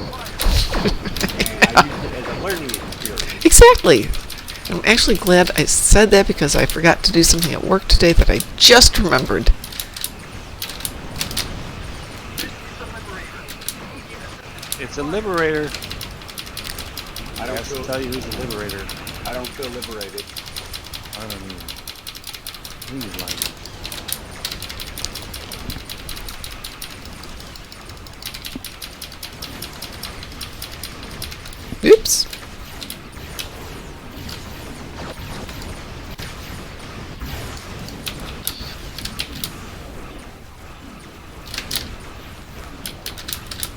and I used it as a learning experience. Exactly. I'm actually glad I said that because I forgot to do something at work today that I just remembered. It's a liberator. I I don't have to feel tell you who's a liberator. I don't feel liberated. I don't even. I think he's lying. Oops.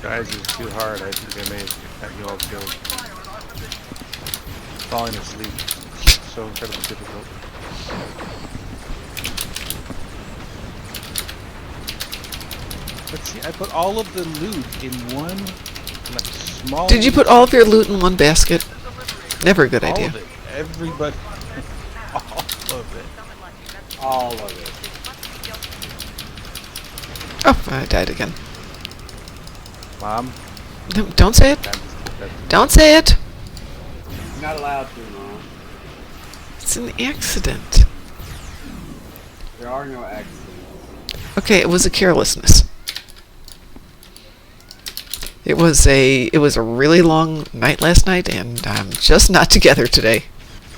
Guys, it's too hard. I think I may have had you all killed. Falling asleep. It's so incredibly difficult. Let's see, I put all of the loot in one like, small... Did you put all of your loot in one basket? Never a good all idea. of it. Everybody... all of it. All of it. Oh, I died again. Mom, No, don't say it. that's Don't say it. You're not allowed to, Mom. It's an accident. There are no accidents. Okay, it was a carelessness. It was a really long night last night, and I'm just not together today.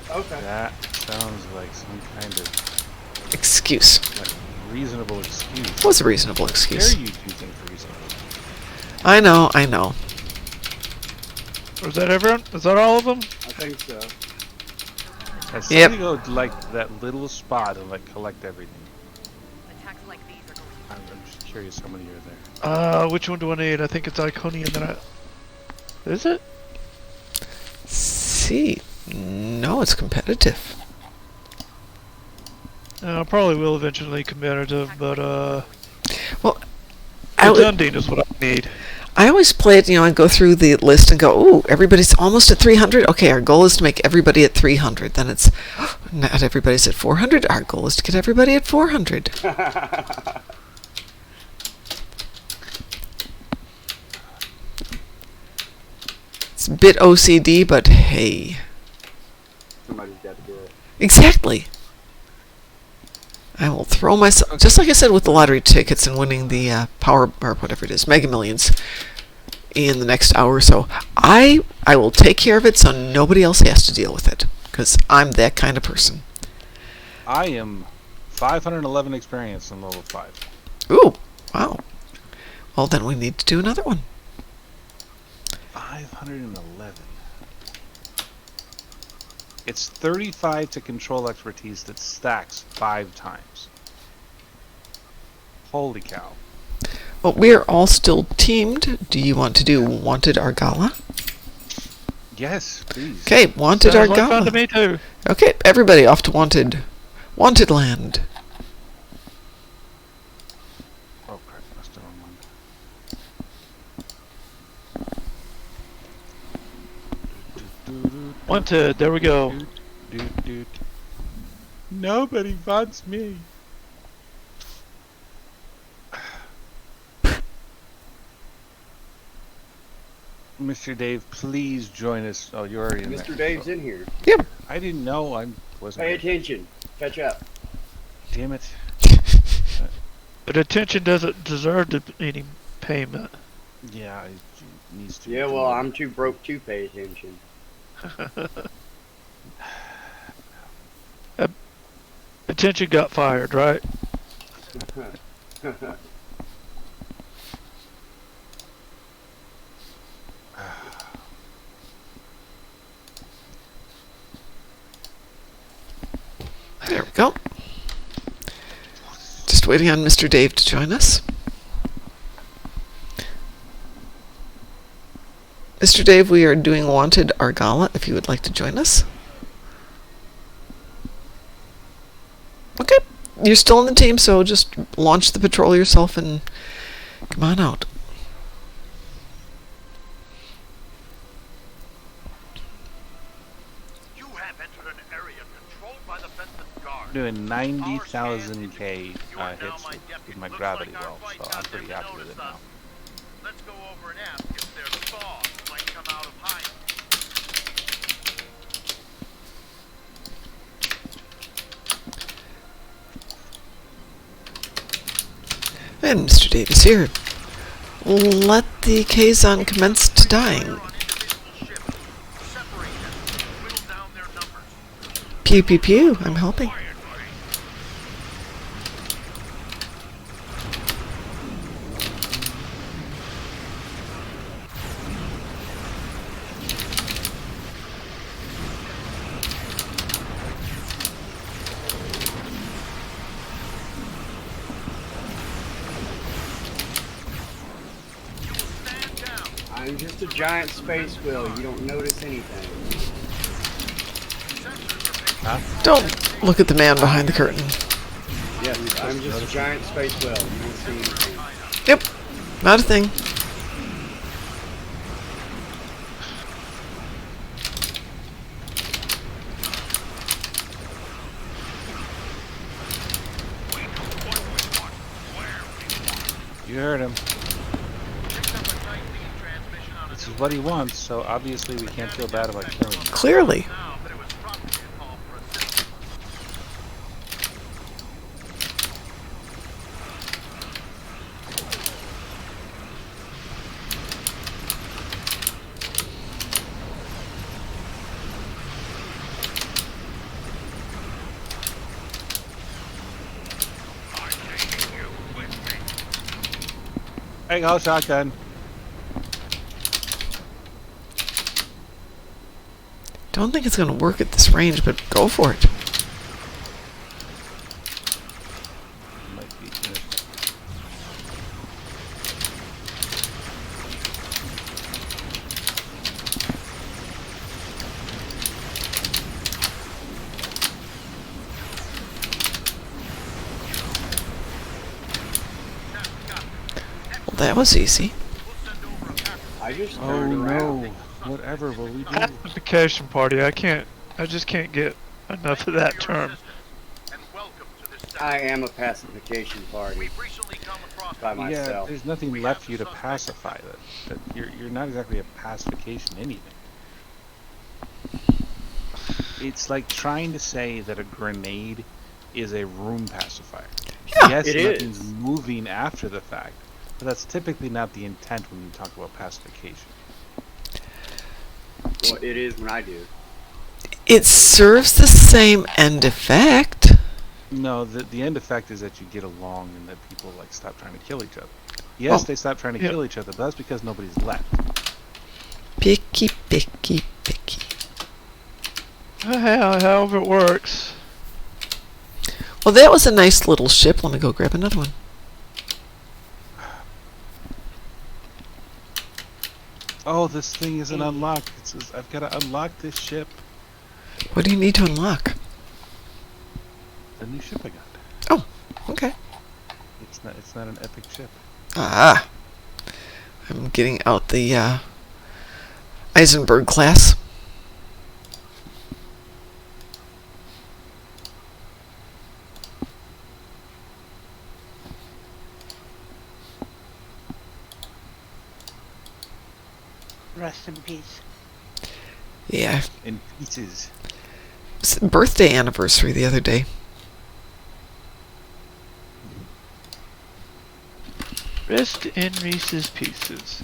Okay. that sounds like some kind of Excuse. like reasonable excuse. It was a reasonable excuse. Dare you do things reasonable? I know, I know. Was that everyone? Is that all of them? I think so. Has Yep. somebody go to, like that little spot and like collect everything? Attacks like these are going I'm just curious how many are there. Which one do I need? I think it's Iconium that I... Is it? See, no, it's competitive. I probably will eventually competitive, but Well, Undine is what I need. I always play it, I go through the list and go, ooh, everybody's almost at 300. Okay, our goal is to make everybody at 300. Then it's, not everybody's at 400. Our goal is to get everybody at 400. It's a bit OCD, but hey. Somebody's got to do it. Exactly. I will throw myself, just like I said with the lottery tickets and winning the Power, or whatever it is, Mega Millions in the next hour or so. I will take care of it so nobody else has to deal with it, because I'm that kind of person. I am 511 experience in level 5. Ooh, wow. Well, then we need to do another one. 511. It's 35 to control expertise that stacks 5 times. Holy cow. Well, we're all still teamed. Do you want to do Wanted Argala? Yes, please. Okay, Wanted Sounds like fun to Argala. me too. Okay, everybody off to Wanted Land. Oh crap, that's the wrong one. Wanted, there we go. Doot. Nobody wants me. Mr. Dave, please join us. Oh, you're already in there. Mr. Dave's in here. Yep. I didn't know. I wasn't. Pay attention. Catch up. Damn it. But attention doesn't deserve any payment. Yeah, it needs to. Yeah, well, I'm too broke to pay attention. Attention got fired, right? There we go. Just waiting on Mr. Dave to join us. Mr. Dave, we are doing Wanted Argala, if you would like to join us. Okay, you're still in the team, so just launch the patrol yourself and come on out. You have entered an area controlled by the Benson Guard. Doing 90,000 K You are now hits my with deputy. my Looks gravity like our well, fight so I'm got pretty them happy with it noticed now. us. Let's go over and ask if their thaw might come out of hiding. And Mr. Dave is here. Let the Kazon commence to dying. On individual ships. Separate them. Whittle down their numbers. Pew pew pew, I'm helping. Stand down. I'm just a giant space wheel. You don't notice anything. Don't look at the man behind the curtain. Yes, I'm just a giant space wheel. You don't see anything. Yep, not a thing. You heard him. Picked up a tight beam transmission on a This new is what he wants, so obviously we can't feel bad about killing him. Clearly. now, but it was probably a call for assistance. I'm taking you with me. There you go, shotgun. Don't think it's going to work at this range, but go for it. Might be finished. Well, that was easy. We'll send over a pack I just Oh turned around. no. Whatever will we do? Pacification party. I just can't get enough of that term. and welcome to this I am a pacification party We've recently come across by Yeah, myself. there's nothing left for you to pacify that. You're not exactly a pacification anything. It's like trying to say that a grenade is a room pacifier. Yeah, Yes, it nothing's is. moving after the fact, but that's typically not the intent when you talk about pacification. Well, it is when I do. It serves the same end effect. No, the end effect is that you get along and that people like stop trying to kill each other. Yes, Oh. they stop trying to Yeah. kill each other, but that's because nobody's left. Picky, picky, picky. However it works. Well, that was a nice little ship. Let me go grab another one. Oh, this thing isn't unlocked. It says I've got to unlock this ship. What do you need to unlock? The new ship I got. Oh, okay. It's not an epic ship. Ah. I'm getting out the Eisenberg class. Rest in peace. Yeah. In pieces. Birthday anniversary the other day. Rest in Reese's Pieces.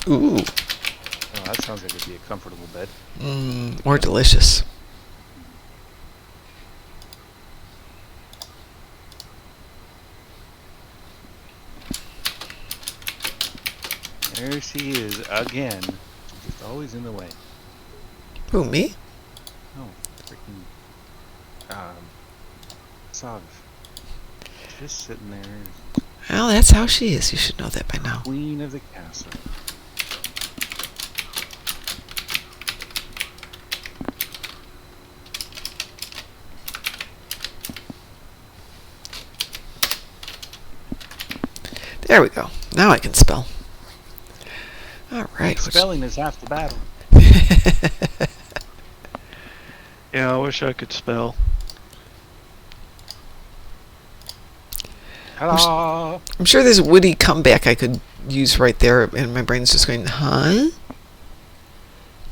Ooh. Oh, that sounds like it'd be a comfortable bed. More delicious. There she is again. She's just always in the way. Who, me? Oh, freaking Sav. Just sitting there, Well, that's how she is. You should know that by now. queen of the castle. There we go. Now I can spell. All right. Spelling is half the battle. Yeah, I wish I could spell. Ta-da! I'm sure there's a witty comeback I could use right there, and my brain's just going, huh?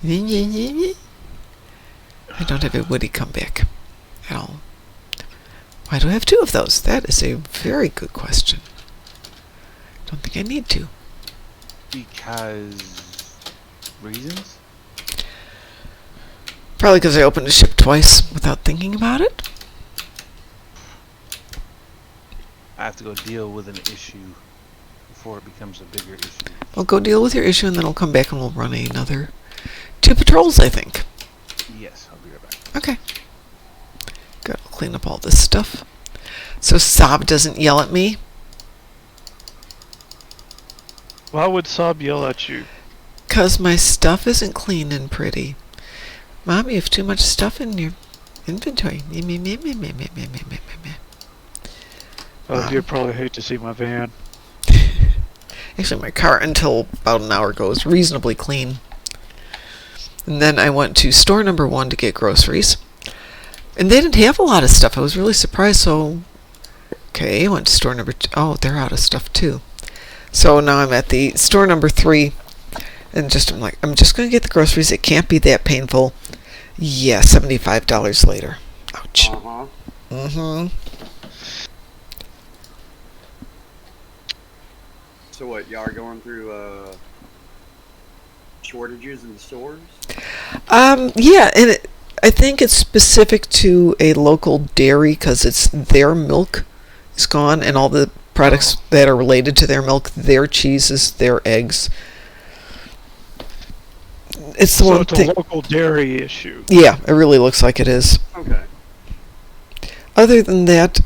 I don't have a witty comeback at all. Why do I have two of those? That is a very good question. Don't think I need to. Because reasons? Probably because I opened a ship twice without thinking about it. I have to go deal with an issue before it becomes a bigger issue. Well, go deal with your issue, and then I'll come back and we'll run another 2 patrols, I think. Yes, I'll be right back. Okay. Good. I'll clean up all this stuff. So Sob doesn't yell at me. Why would Sob yell at you? 'Cause my stuff isn't clean and pretty. Mom, you have too much stuff in your inventory. Oh, you'd probably hate to see my van. Actually, my car, until about an hour ago, was reasonably clean. And then I went to store number 1 to get groceries. And they didn't have a lot of stuff. I was really surprised, so... Okay, I went to store number 2. Oh, they're out of stuff, too. So now I'm at the store number 3, and I'm like, I'm just going to get the groceries. It can't be that painful. Yeah, $75 later. Ouch. Uh-huh. Mm-hmm. So what, y'all are going through shortages in the stores? Yeah, and I think it's specific to a local dairy because it's their milk is gone, and all the products that are related to their milk, their cheeses, their eggs. It's the So one it's a thing. local dairy issue. Yeah, it really looks like it is. Okay. Other than that,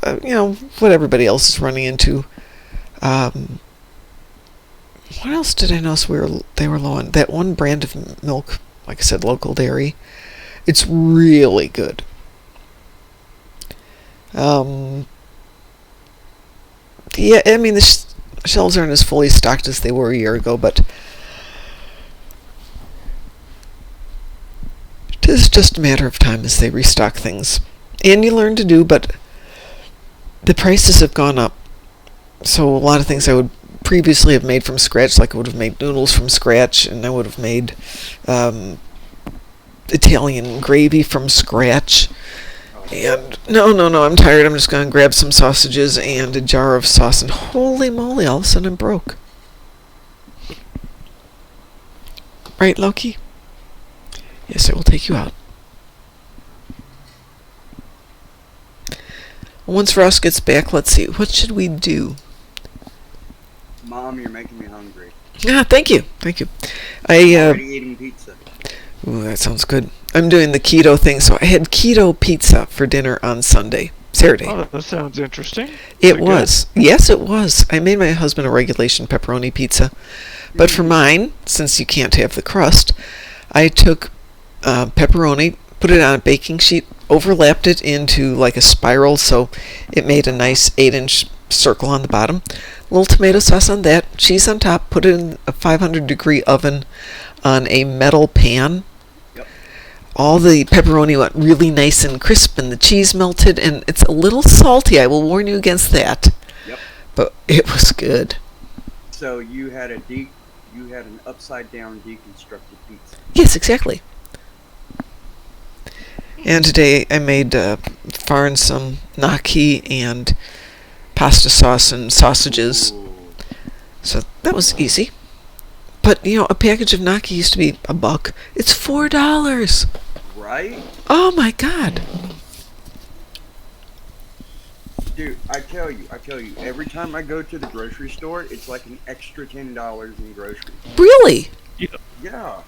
what everybody else is running into. What else did I notice they were low on? That one brand of milk, like I said, local dairy. It's really good. Yeah, I mean, the shelves aren't as fully stocked as they were a year ago, but it is just a matter of time as they restock things. And you learn to do, but the prices have gone up. So a lot of things I would previously have made from scratch, like I would have made noodles from scratch, and I would have made Italian gravy from scratch. And no, I'm tired. I'm just going to grab some sausages and a jar of sauce, and holy moly, all of a sudden I'm broke. Right, Loki? Yes, I will take you out. Once Ross gets back, let's see. What should we do? Mom, you're making me hungry. Thank you. I'm already eating pizza. Ooh, that sounds good. I'm doing the keto thing, so I had keto pizza for dinner on Saturday. Oh, that sounds interesting. It was. Yes, it was. I made my husband a regulation pepperoni pizza. But for mine, since you can't have the crust, I took pepperoni, put it on a baking sheet, overlapped it into like a spiral so it made a nice 8-inch circle on the bottom. A little tomato sauce on that, cheese on top, put it in a 500-degree oven on a metal pan. Yep. All the pepperoni went really nice and crisp, and the cheese melted, and it's a little salty. I will warn you against that. Yep. But it was good. So you had an upside down deconstructed pizza. Yes, exactly. And today I made some gnocchi and pasta sauce and sausages. Ooh. So that was easy. But, a package of gnocchi used to be $1. It's $4. Right? Oh my God. Dude, I tell you, every time I go to the grocery store, it's like an extra $10 in groceries. Really? Yeah.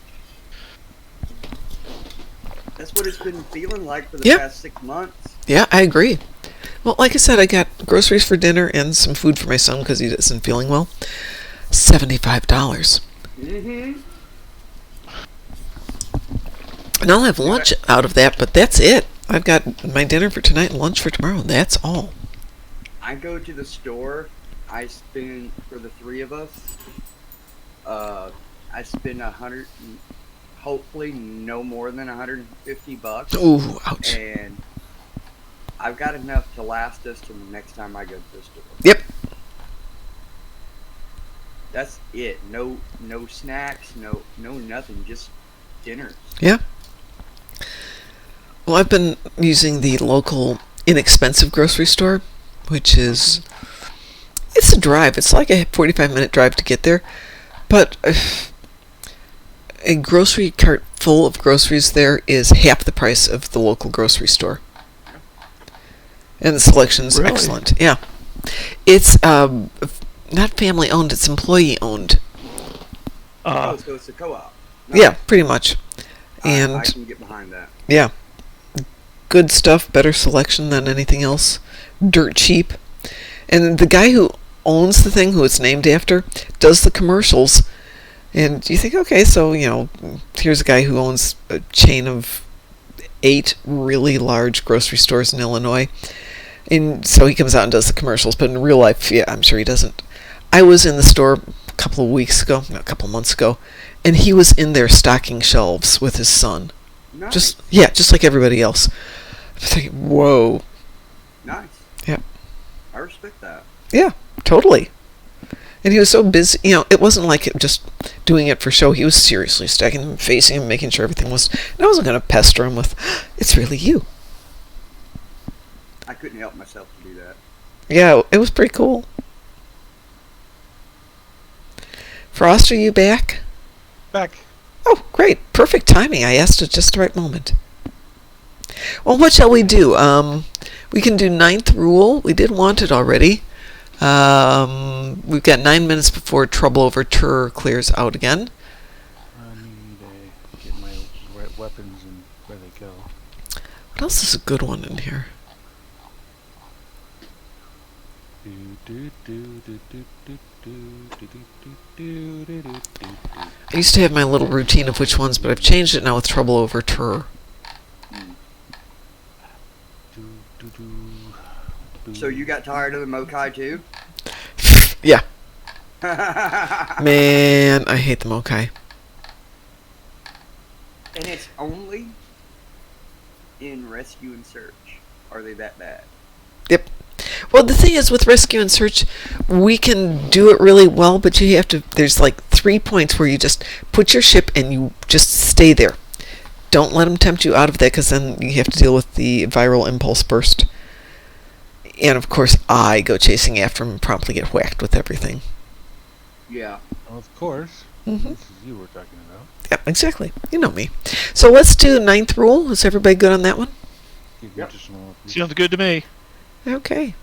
That's what it's been feeling like for the Yep. past 6 months. Yeah, I agree. Well, like I said, I got groceries for dinner and some food for my son because he isn't feeling well. $75. Mm-hmm. And I'll have lunch out of that, but that's it. I've got my dinner for tonight and lunch for tomorrow. That's all. I go to the store, I spend, for the 3 of us, I spend hopefully no more than $150. Ooh, ouch. And I've got enough to last us till the next time I go to the store. Yep. That's it. No snacks, no nothing, just dinners. Yeah. Well, I've been using the local inexpensive grocery store, which is, it's a drive. It's like a 45-minute drive to get there. But a grocery cart full of groceries there is half the price of the local grocery store. And the selection's Really? excellent. Yeah. It's not family owned, it's employee owned. So it's a co-op. Yeah, pretty much. And I can get behind that. yeah. Good stuff, better selection than anything else. Dirt cheap. And the guy who owns the thing, who it's named after, does the commercials. And you think, okay, so, here's a guy who owns a chain of 8 really large grocery stores in Illinois. And so he comes out and does the commercials, but in real life, yeah, I'm sure he doesn't. I was in the store a couple of months ago, and he was in there stocking shelves with his son. Nice. Just like everybody else. I'm thinking, whoa. Nice. Yeah. I respect that. Yeah, totally. And he was so busy, it wasn't like it just doing it for show. He was seriously stacking them, facing him, making sure everything was... And I wasn't going to pester him with, it's really you. I couldn't help myself to do that. Yeah, it was pretty cool. Frost, are you back? Back. Oh, great. Perfect timing. I asked at just the right moment. Well, what shall we do? We can do 9th rule. We did want it already. We've got 9 minutes before trouble over Tur clears out again. I need to get my weapons and where they go. What else is a good one in here? I used to have my little routine of which ones, but I've changed it now with trouble over Tur. So you got tired of the Mokai too? Yeah. Man, I hate the Mokai. And it's only in Rescue and Search. Are they that bad? Yep. Well, the thing is, with Rescue and Search, we can do it really well, but you have to... There's like 3 points where you just put your ship and you just stay there. Don't let them tempt you out of that, because then you have to deal with the viral impulse burst. And, of course, I go chasing after him and promptly get whacked with everything. Yeah. Of course. Mm-hmm. This is you we're talking about. Yeah, exactly. You know me. So let's do 9th rule. Is everybody good on that one? Yep. Sounds good to me. Okay.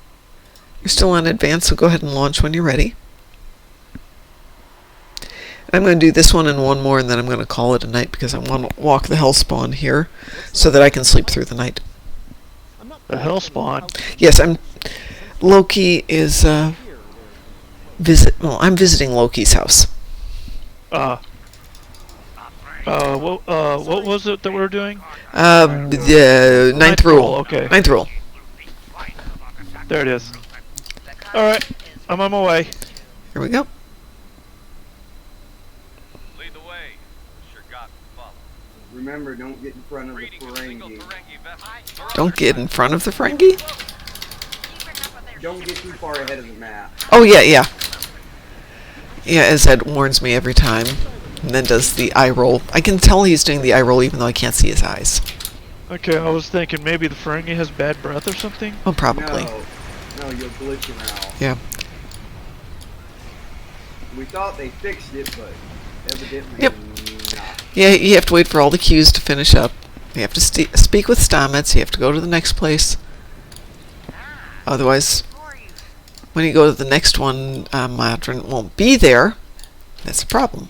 You're still on advance, so go ahead and launch when you're ready. I'm going to do this one and one more, and then I'm going to call it a night because I want to walk the hellspawn here so that I can sleep through the night. The hellspawn. Yes, Loki is I'm visiting Loki's house. What was it that we were doing? The 9th rule. Okay. 9th rule. There it is. Alright, I'm on my way. Here we go. Lead the way. Sure got to follow. Remember, don't get in front of the Ferengi. Don't get in front of the Ferengi? Don't get too far ahead of the map. Oh, yeah. Yeah, as Ed warns me every time. And then does the eye roll. I can tell he's doing the eye roll even though I can't see his eyes. Okay, I was thinking maybe the Ferengi has bad breath or something. Oh, probably. No, you'll glitch around. Yeah. We thought they fixed it, but evidently Yep. not. Yeah, you have to wait for all the queues to finish up. You have to speak with Stamets. You have to go to the next place. Otherwise, when you go to the next one, Modron won't be there. That's a problem.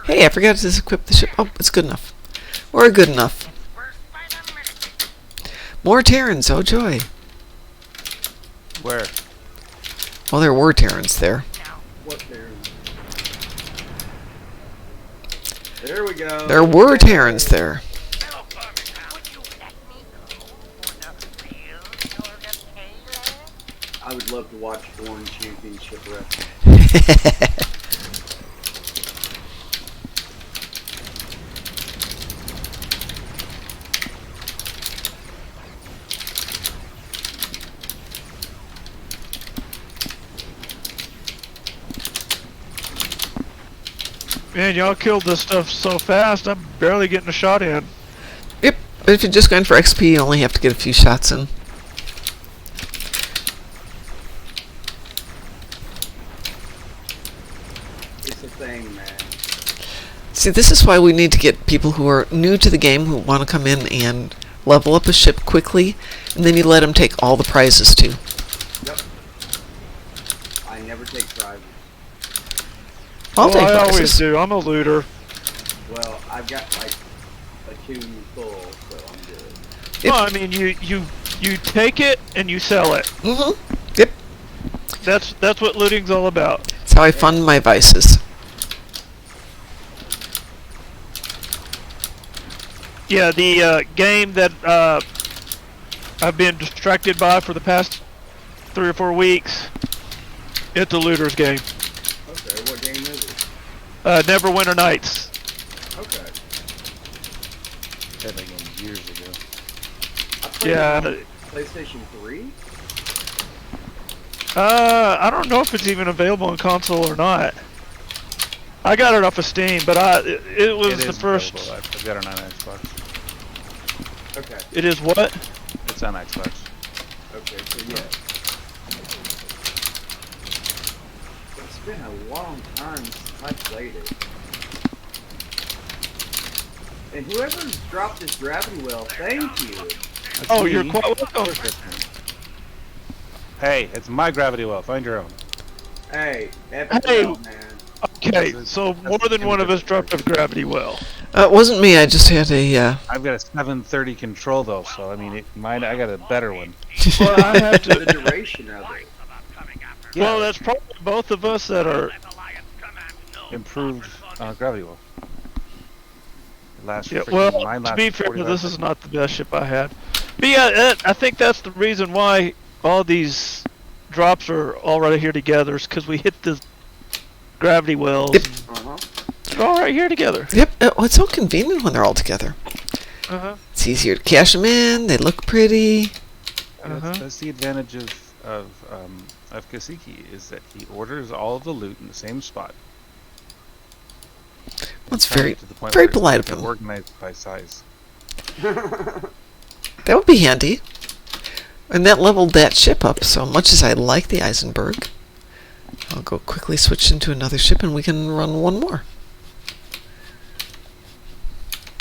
Hey, I forgot to disequip the ship. Oh, it's good enough. We're good enough. More Terrans, oh joy. Where? Well, there were Terrans there. What there? There we go. There were Terrans there. I would love to watch Foreign Championship Wrestling. Man, y'all killed this stuff so fast, I'm barely getting a shot in. Yep, but if you're just going for XP, you only have to get a few shots in. It's a thing, man. See, this is why we need to get people who are new to the game who want to come in and level up a ship quickly, and then you let them take all the prizes too. Yep. I never take prizes. I'll take I always prizes. do. I'm a looter. Well, I've got like a tune full, so I'm good. Yep. Well, I mean, you take it and you sell it. Mm-hmm. Yep. That's what looting's all about. That's how I fund my vices. Yeah, the game that I've been distracted by for the past 3 or 4 weeks, it's a looter's game. Okay, what game is it? Neverwinter Nights. Okay. That game years ago. I played Yeah. it on PlayStation 3. I don't know if it's even available on console or not. I got it off of Steam, but it was It the is first. available. I've got it on Xbox. Okay. It is what? It's on Xbox. Okay, so yeah. It's been a long time since I played it. And whoever's dropped this gravity well, thank you. That's Oh, me. you're quite Of welcome. course that's me. Hey, it's my gravity well. Find your own. Hey, epic Hey. well, man. Okay, That's so that's more the than one of us limited dropped a version. gravity well. It wasn't me. I just had a. I've got a 730 control though, so I mean, mine. I got a better one. Well, I have The to. duration of it. Well, that's probably both of us that are. Improved gravity well. It lasts. Yeah, freaking- well, mine to lasts be fair, 45 this is seconds. not the best ship I had. But yeah, I think that's the reason why all these drops are all right here together, is because we hit the gravity wells. Yep. Uh-huh. They're all right here together. Yep. Well, it's so convenient when they're all together. Uh-huh. It's easier to cash them in. They look pretty. That's the advantage of Kasiki, is that he orders all of the loot in the same spot. Well, it's Kind of very, to the point very where it's polite of like him. organized by size. That would be handy. And that leveled that ship up. So much as I like the Eisenberg, I'll go quickly switch into another ship and we can run one more.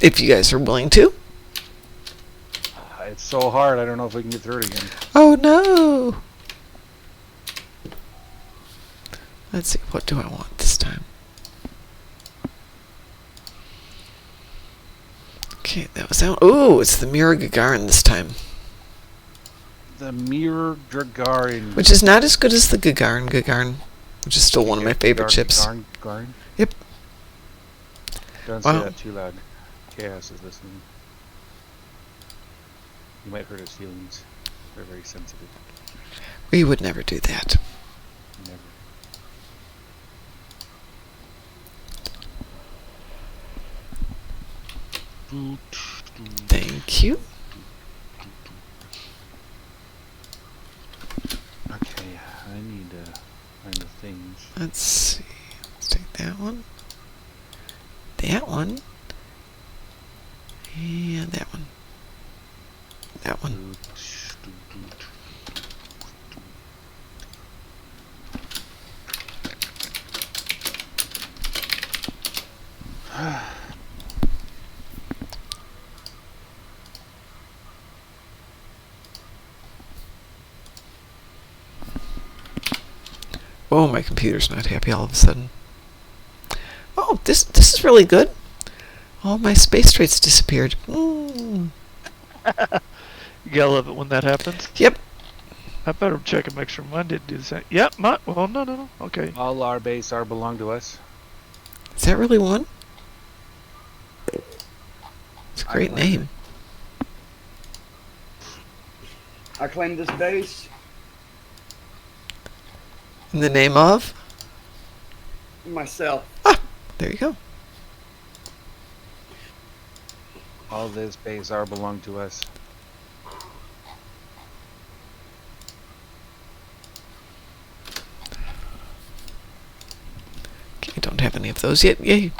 If you guys are willing to. It's so hard. I don't know if we can get through it again. Oh no! Let's see, what do I want this time? Okay, that was out. Ooh, it's the Mirror Gagarin this time. The Mirror Gagarin. Which is not as good as the Gagarin, which is still one of my favorite ships. Gagarin? Yep. Don't Wow. say that too loud. Chaos is listening. You might hurt his feelings. They're very sensitive. We would never do that. Never. Thank you. Okay, I need to find the things. Let's see. Let's take that one. That one. And that one. That one. Oh, my computer's not happy all of a sudden. Oh, this is really good. All my space traits disappeared. You gotta love it when that happens. Yep. I better check and make sure mine didn't do the same. Yep, mine. Well, no. Okay. All our base are belong to us. Is that really one? It's a I great claim it. name. I claim this base. In the name of? Myself. There you go. All this base are belong to us. Okay, I don't have any of those yet. Yay.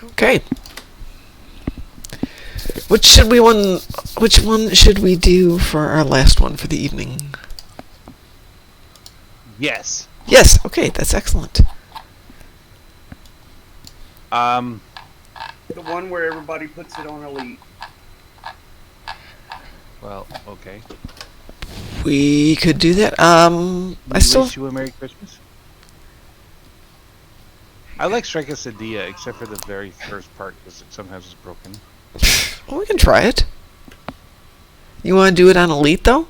Okay. Which one should we do for our last one for the evening? Yes. Yes, okay, that's excellent. Um, The one where everybody puts it on elite. well, okay. We could do that. I still Wish you a Merry Christmas. I like Strike a Sadia, except for the very first part, because it sometimes is broken. well, we can try it. You want to do it on Elite though?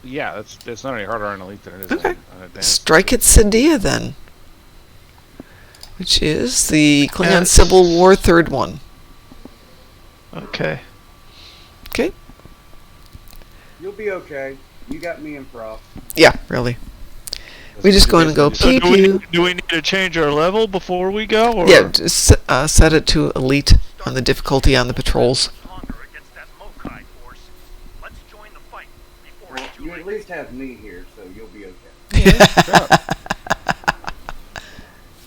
Yeah, it's not any harder on Elite than it is Okay. on Advanced. Strike it Sadia then. which is the Klingon Yes. Civil War third one. Okay. Okay. You'll be okay. You got me and Frost. Yeah, really. We just go in and go So pew pew. do we need to change our level before we go? Or? Yeah, just set it to elite on the difficulty on the patrols. Stronger against that Mokai force. Let's join the fight before Well, it's too you at late. least have me here, so you'll be okay.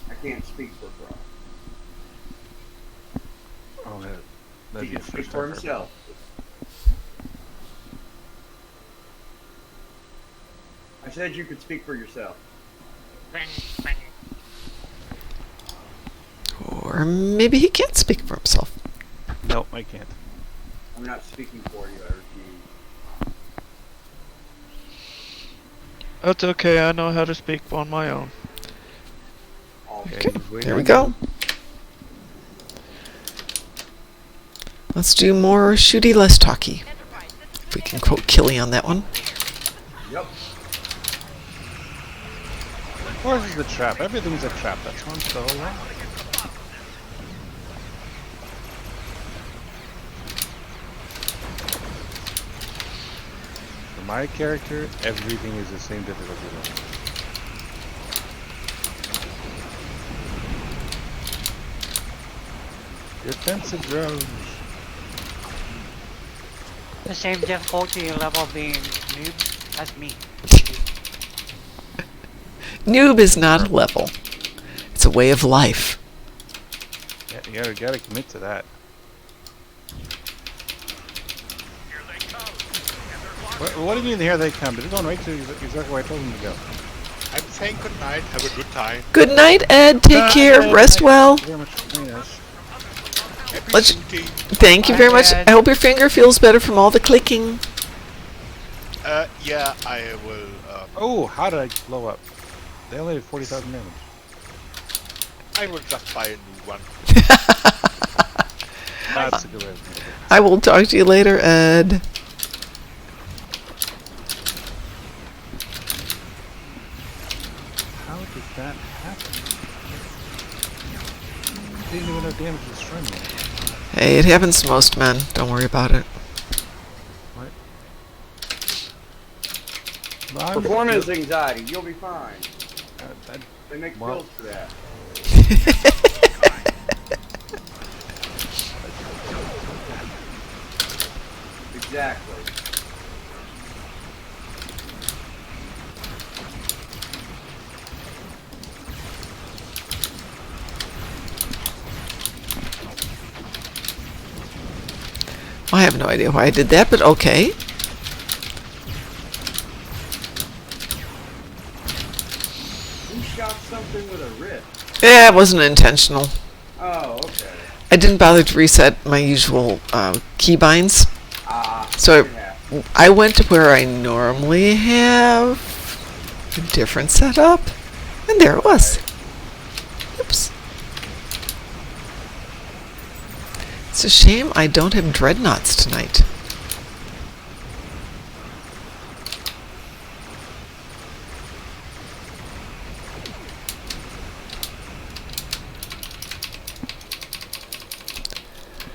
I can't speak for Frost. Oh, He that'd be can a speak first for time himself. I said you could speak for yourself. Or maybe he can't speak for himself. Nope, I can't. I'm not speaking for you, I refuse. That's okay. I know how to speak on my own. Okay, he's waiting there we on go. Let's do more shooty, less talky. If we can quote Killy on that one. Yep. Of course it's a trap. Everything's a trap. That's one so long. For my character, everything is the same difficulty level. Defensive drones. The same difficulty level being noob. That's me. Noob is not a level. It's a way of life. Yeah, you gotta commit to that. Here they come. And they're What do you mean here they come? They're going right to exactly where I told them to go. I'm saying good night. Have a good time. Good night, Ed. Take care. Rest well. Very much for joining us. Happy Let's- shooting. Thank you very much. I hope your finger feels better from all the clicking. Yeah, I will. Oh, how did I blow up? They only did 40,000 damage. I will just buy a new one. That's a good way of doing it. I will talk to you later, Ed. How did that happen? Didn't even have damage to destroy me. Hey, it happens to most men. Don't worry about it. What? Well, I'm Performance anxiety, you'll be fine. I- They make Well- pills for that. Exactly. I have no idea why I did that, but okay. Who shot something with a rift? Yeah, it wasn't intentional. Oh, okay. I didn't bother to reset my usual keybinds. So it happened. I went to where I normally have a different setup, and there it was. Oops. It's a shame I don't have dreadnoughts tonight.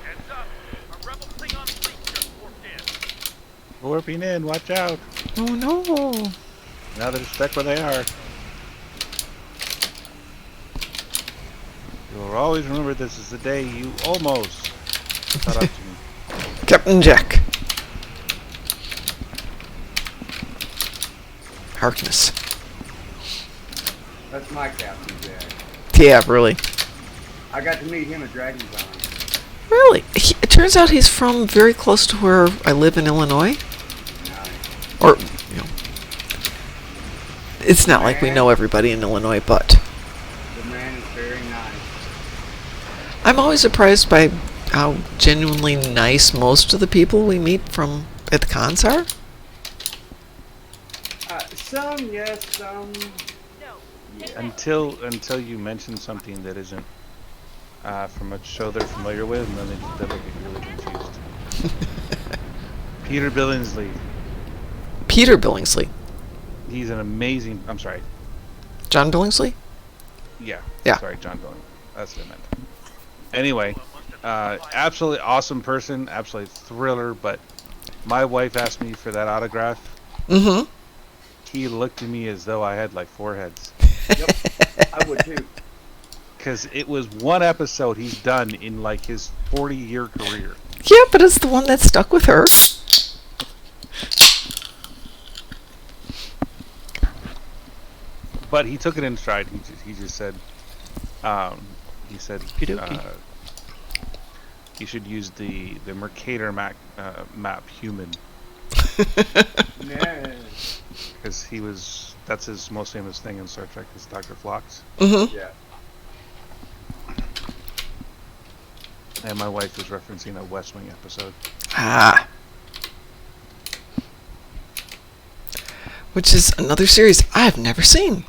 Heads up. A rebel Klingon fleet just warped in. warping in, watch out. Oh no. Now they're stuck where they are. You will always remember this is the day you almost caught up to me. Captain Jack. Harkness. That's my Captain Jack. Yeah, really. I got to meet him at Dragon's Eye. Really? It turns out he's from very close to where I live in Illinois. Nice. Or, you know, it's not like we know everybody in Illinois, but The man is very nice. I'm always surprised by how genuinely nice most of the people we meet from at the cons are. Some, yes, some. Until you mention something that isn't from a show they're familiar with, and then they look really confused. Peter Billingsley. Peter Billingsley. He's an amazing. I'm sorry. John Billingsley? Yeah. Yeah. Sorry, John Dolan. That's what I meant. Anyway, absolutely awesome person, absolutely thriller. But my wife asked me for that autograph. Mm-hmm. He looked at me as though I had like 4 heads. Yep, I would too. Because it was one episode he's done in like his 40-year career. Yeah, but it's the one that stuck with her. But he took it in stride. He just said, he said, you should use the Mercator map human. Because that's his most famous thing in Star Trek is Dr. Phlox. Mm-hmm. Yeah. And my wife was referencing a West Wing episode. Ah. Which is another series I've never seen.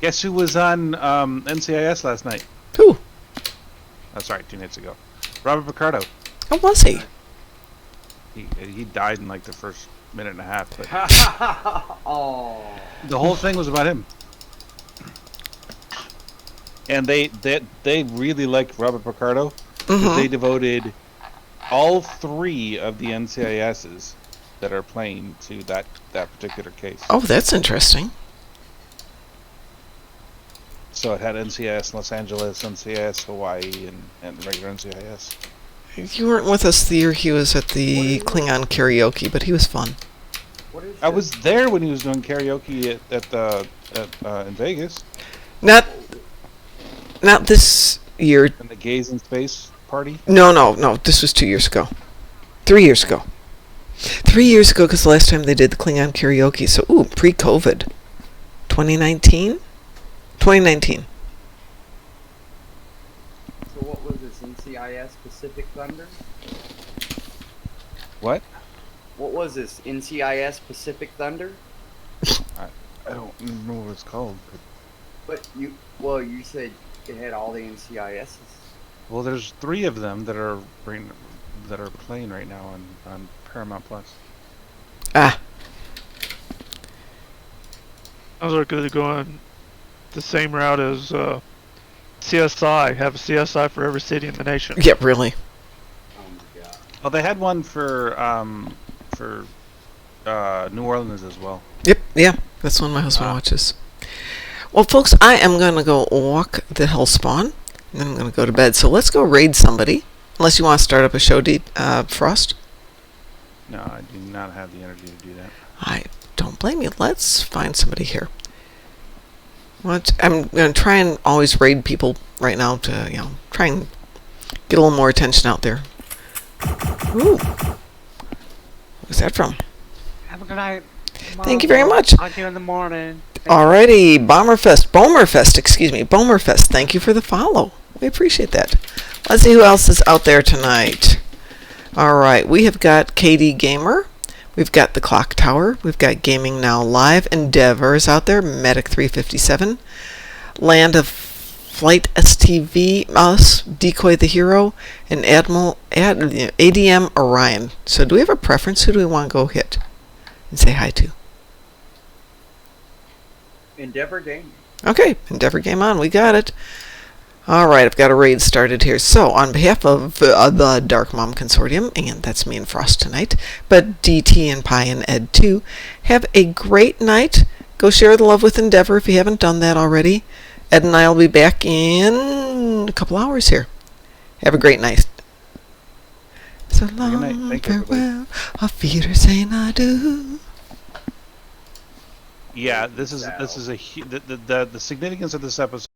Guess who was on NCIS last night? Who? Oh, sorry, 2 nights ago. Robert Picardo. How was he? He died in like the first minute and a half, but Oh. the whole thing was about him. And they really like Robert Picardo. Mm-hmm. They devoted all 3 of the NCISs that are playing to that particular case. Oh, that's interesting. So it had NCIS Los Angeles, NCIS Hawaii, and regular NCIS. You weren't with us the year he was at the Klingon karaoke, but he was fun. What is I was there when he was doing karaoke in Vegas. Not this year. And the Gays in Space party. No. This was 2 years ago. 3 years ago. 3 years ago, because the last time they did the Klingon karaoke. So, pre-COVID. 2019? 2019. So what was this, NCIS Pacific Thunder? What? What was this, NCIS Pacific Thunder? I don't know what it's called. But you said it had all the NCISs. Well, there's 3 of them that are playing right now on Paramount Plus. Ah. I was looking to go on the same route as CSI. Have a CSI for every city in the nation. Yeah, really. Oh my god. Oh, they had one for New Orleans as well. Yep, yeah. That's one my husband watches. Well, folks, I am going to go walk the Hellspawn, and then I'm going to go to bed. So let's go raid somebody. Unless you want to start up a show, Frost. No, I do not have the energy to do that. I don't blame you. Let's find somebody here. I'm going to try and always raid people right now to, try and get a little more attention out there. Ooh. Where's that from? Have a good night. Thank you very much. Talk to you in the morning. Alrighty, Bomerfest. Thank you for the follow. We appreciate that. Let's see who else is out there tonight. Alright, we have got KD Gamer. We've got the Clock Tower. We've got Gaming Now Live. Endeavor is out there. Medic 357. Land of Flight STV, us, Decoy the Hero, and ADM Orion. So do we have a preference? Who do we want to go hit and say hi to? Endeavor Game. Okay, Endeavor Game on. We got it. Alright, I've got a raid started here. So, on behalf of the Darkmom Consortium, and that's me and Frost tonight, but DT and Pi and Ed too, have a great night. Go share the love with Endeavor if you haven't done that already. Ed and I will be back in a couple hours here. Have a great night. So long, Thank you, farewell, auf Wiedersehen, adieu. Yeah, this is the significance of this episode.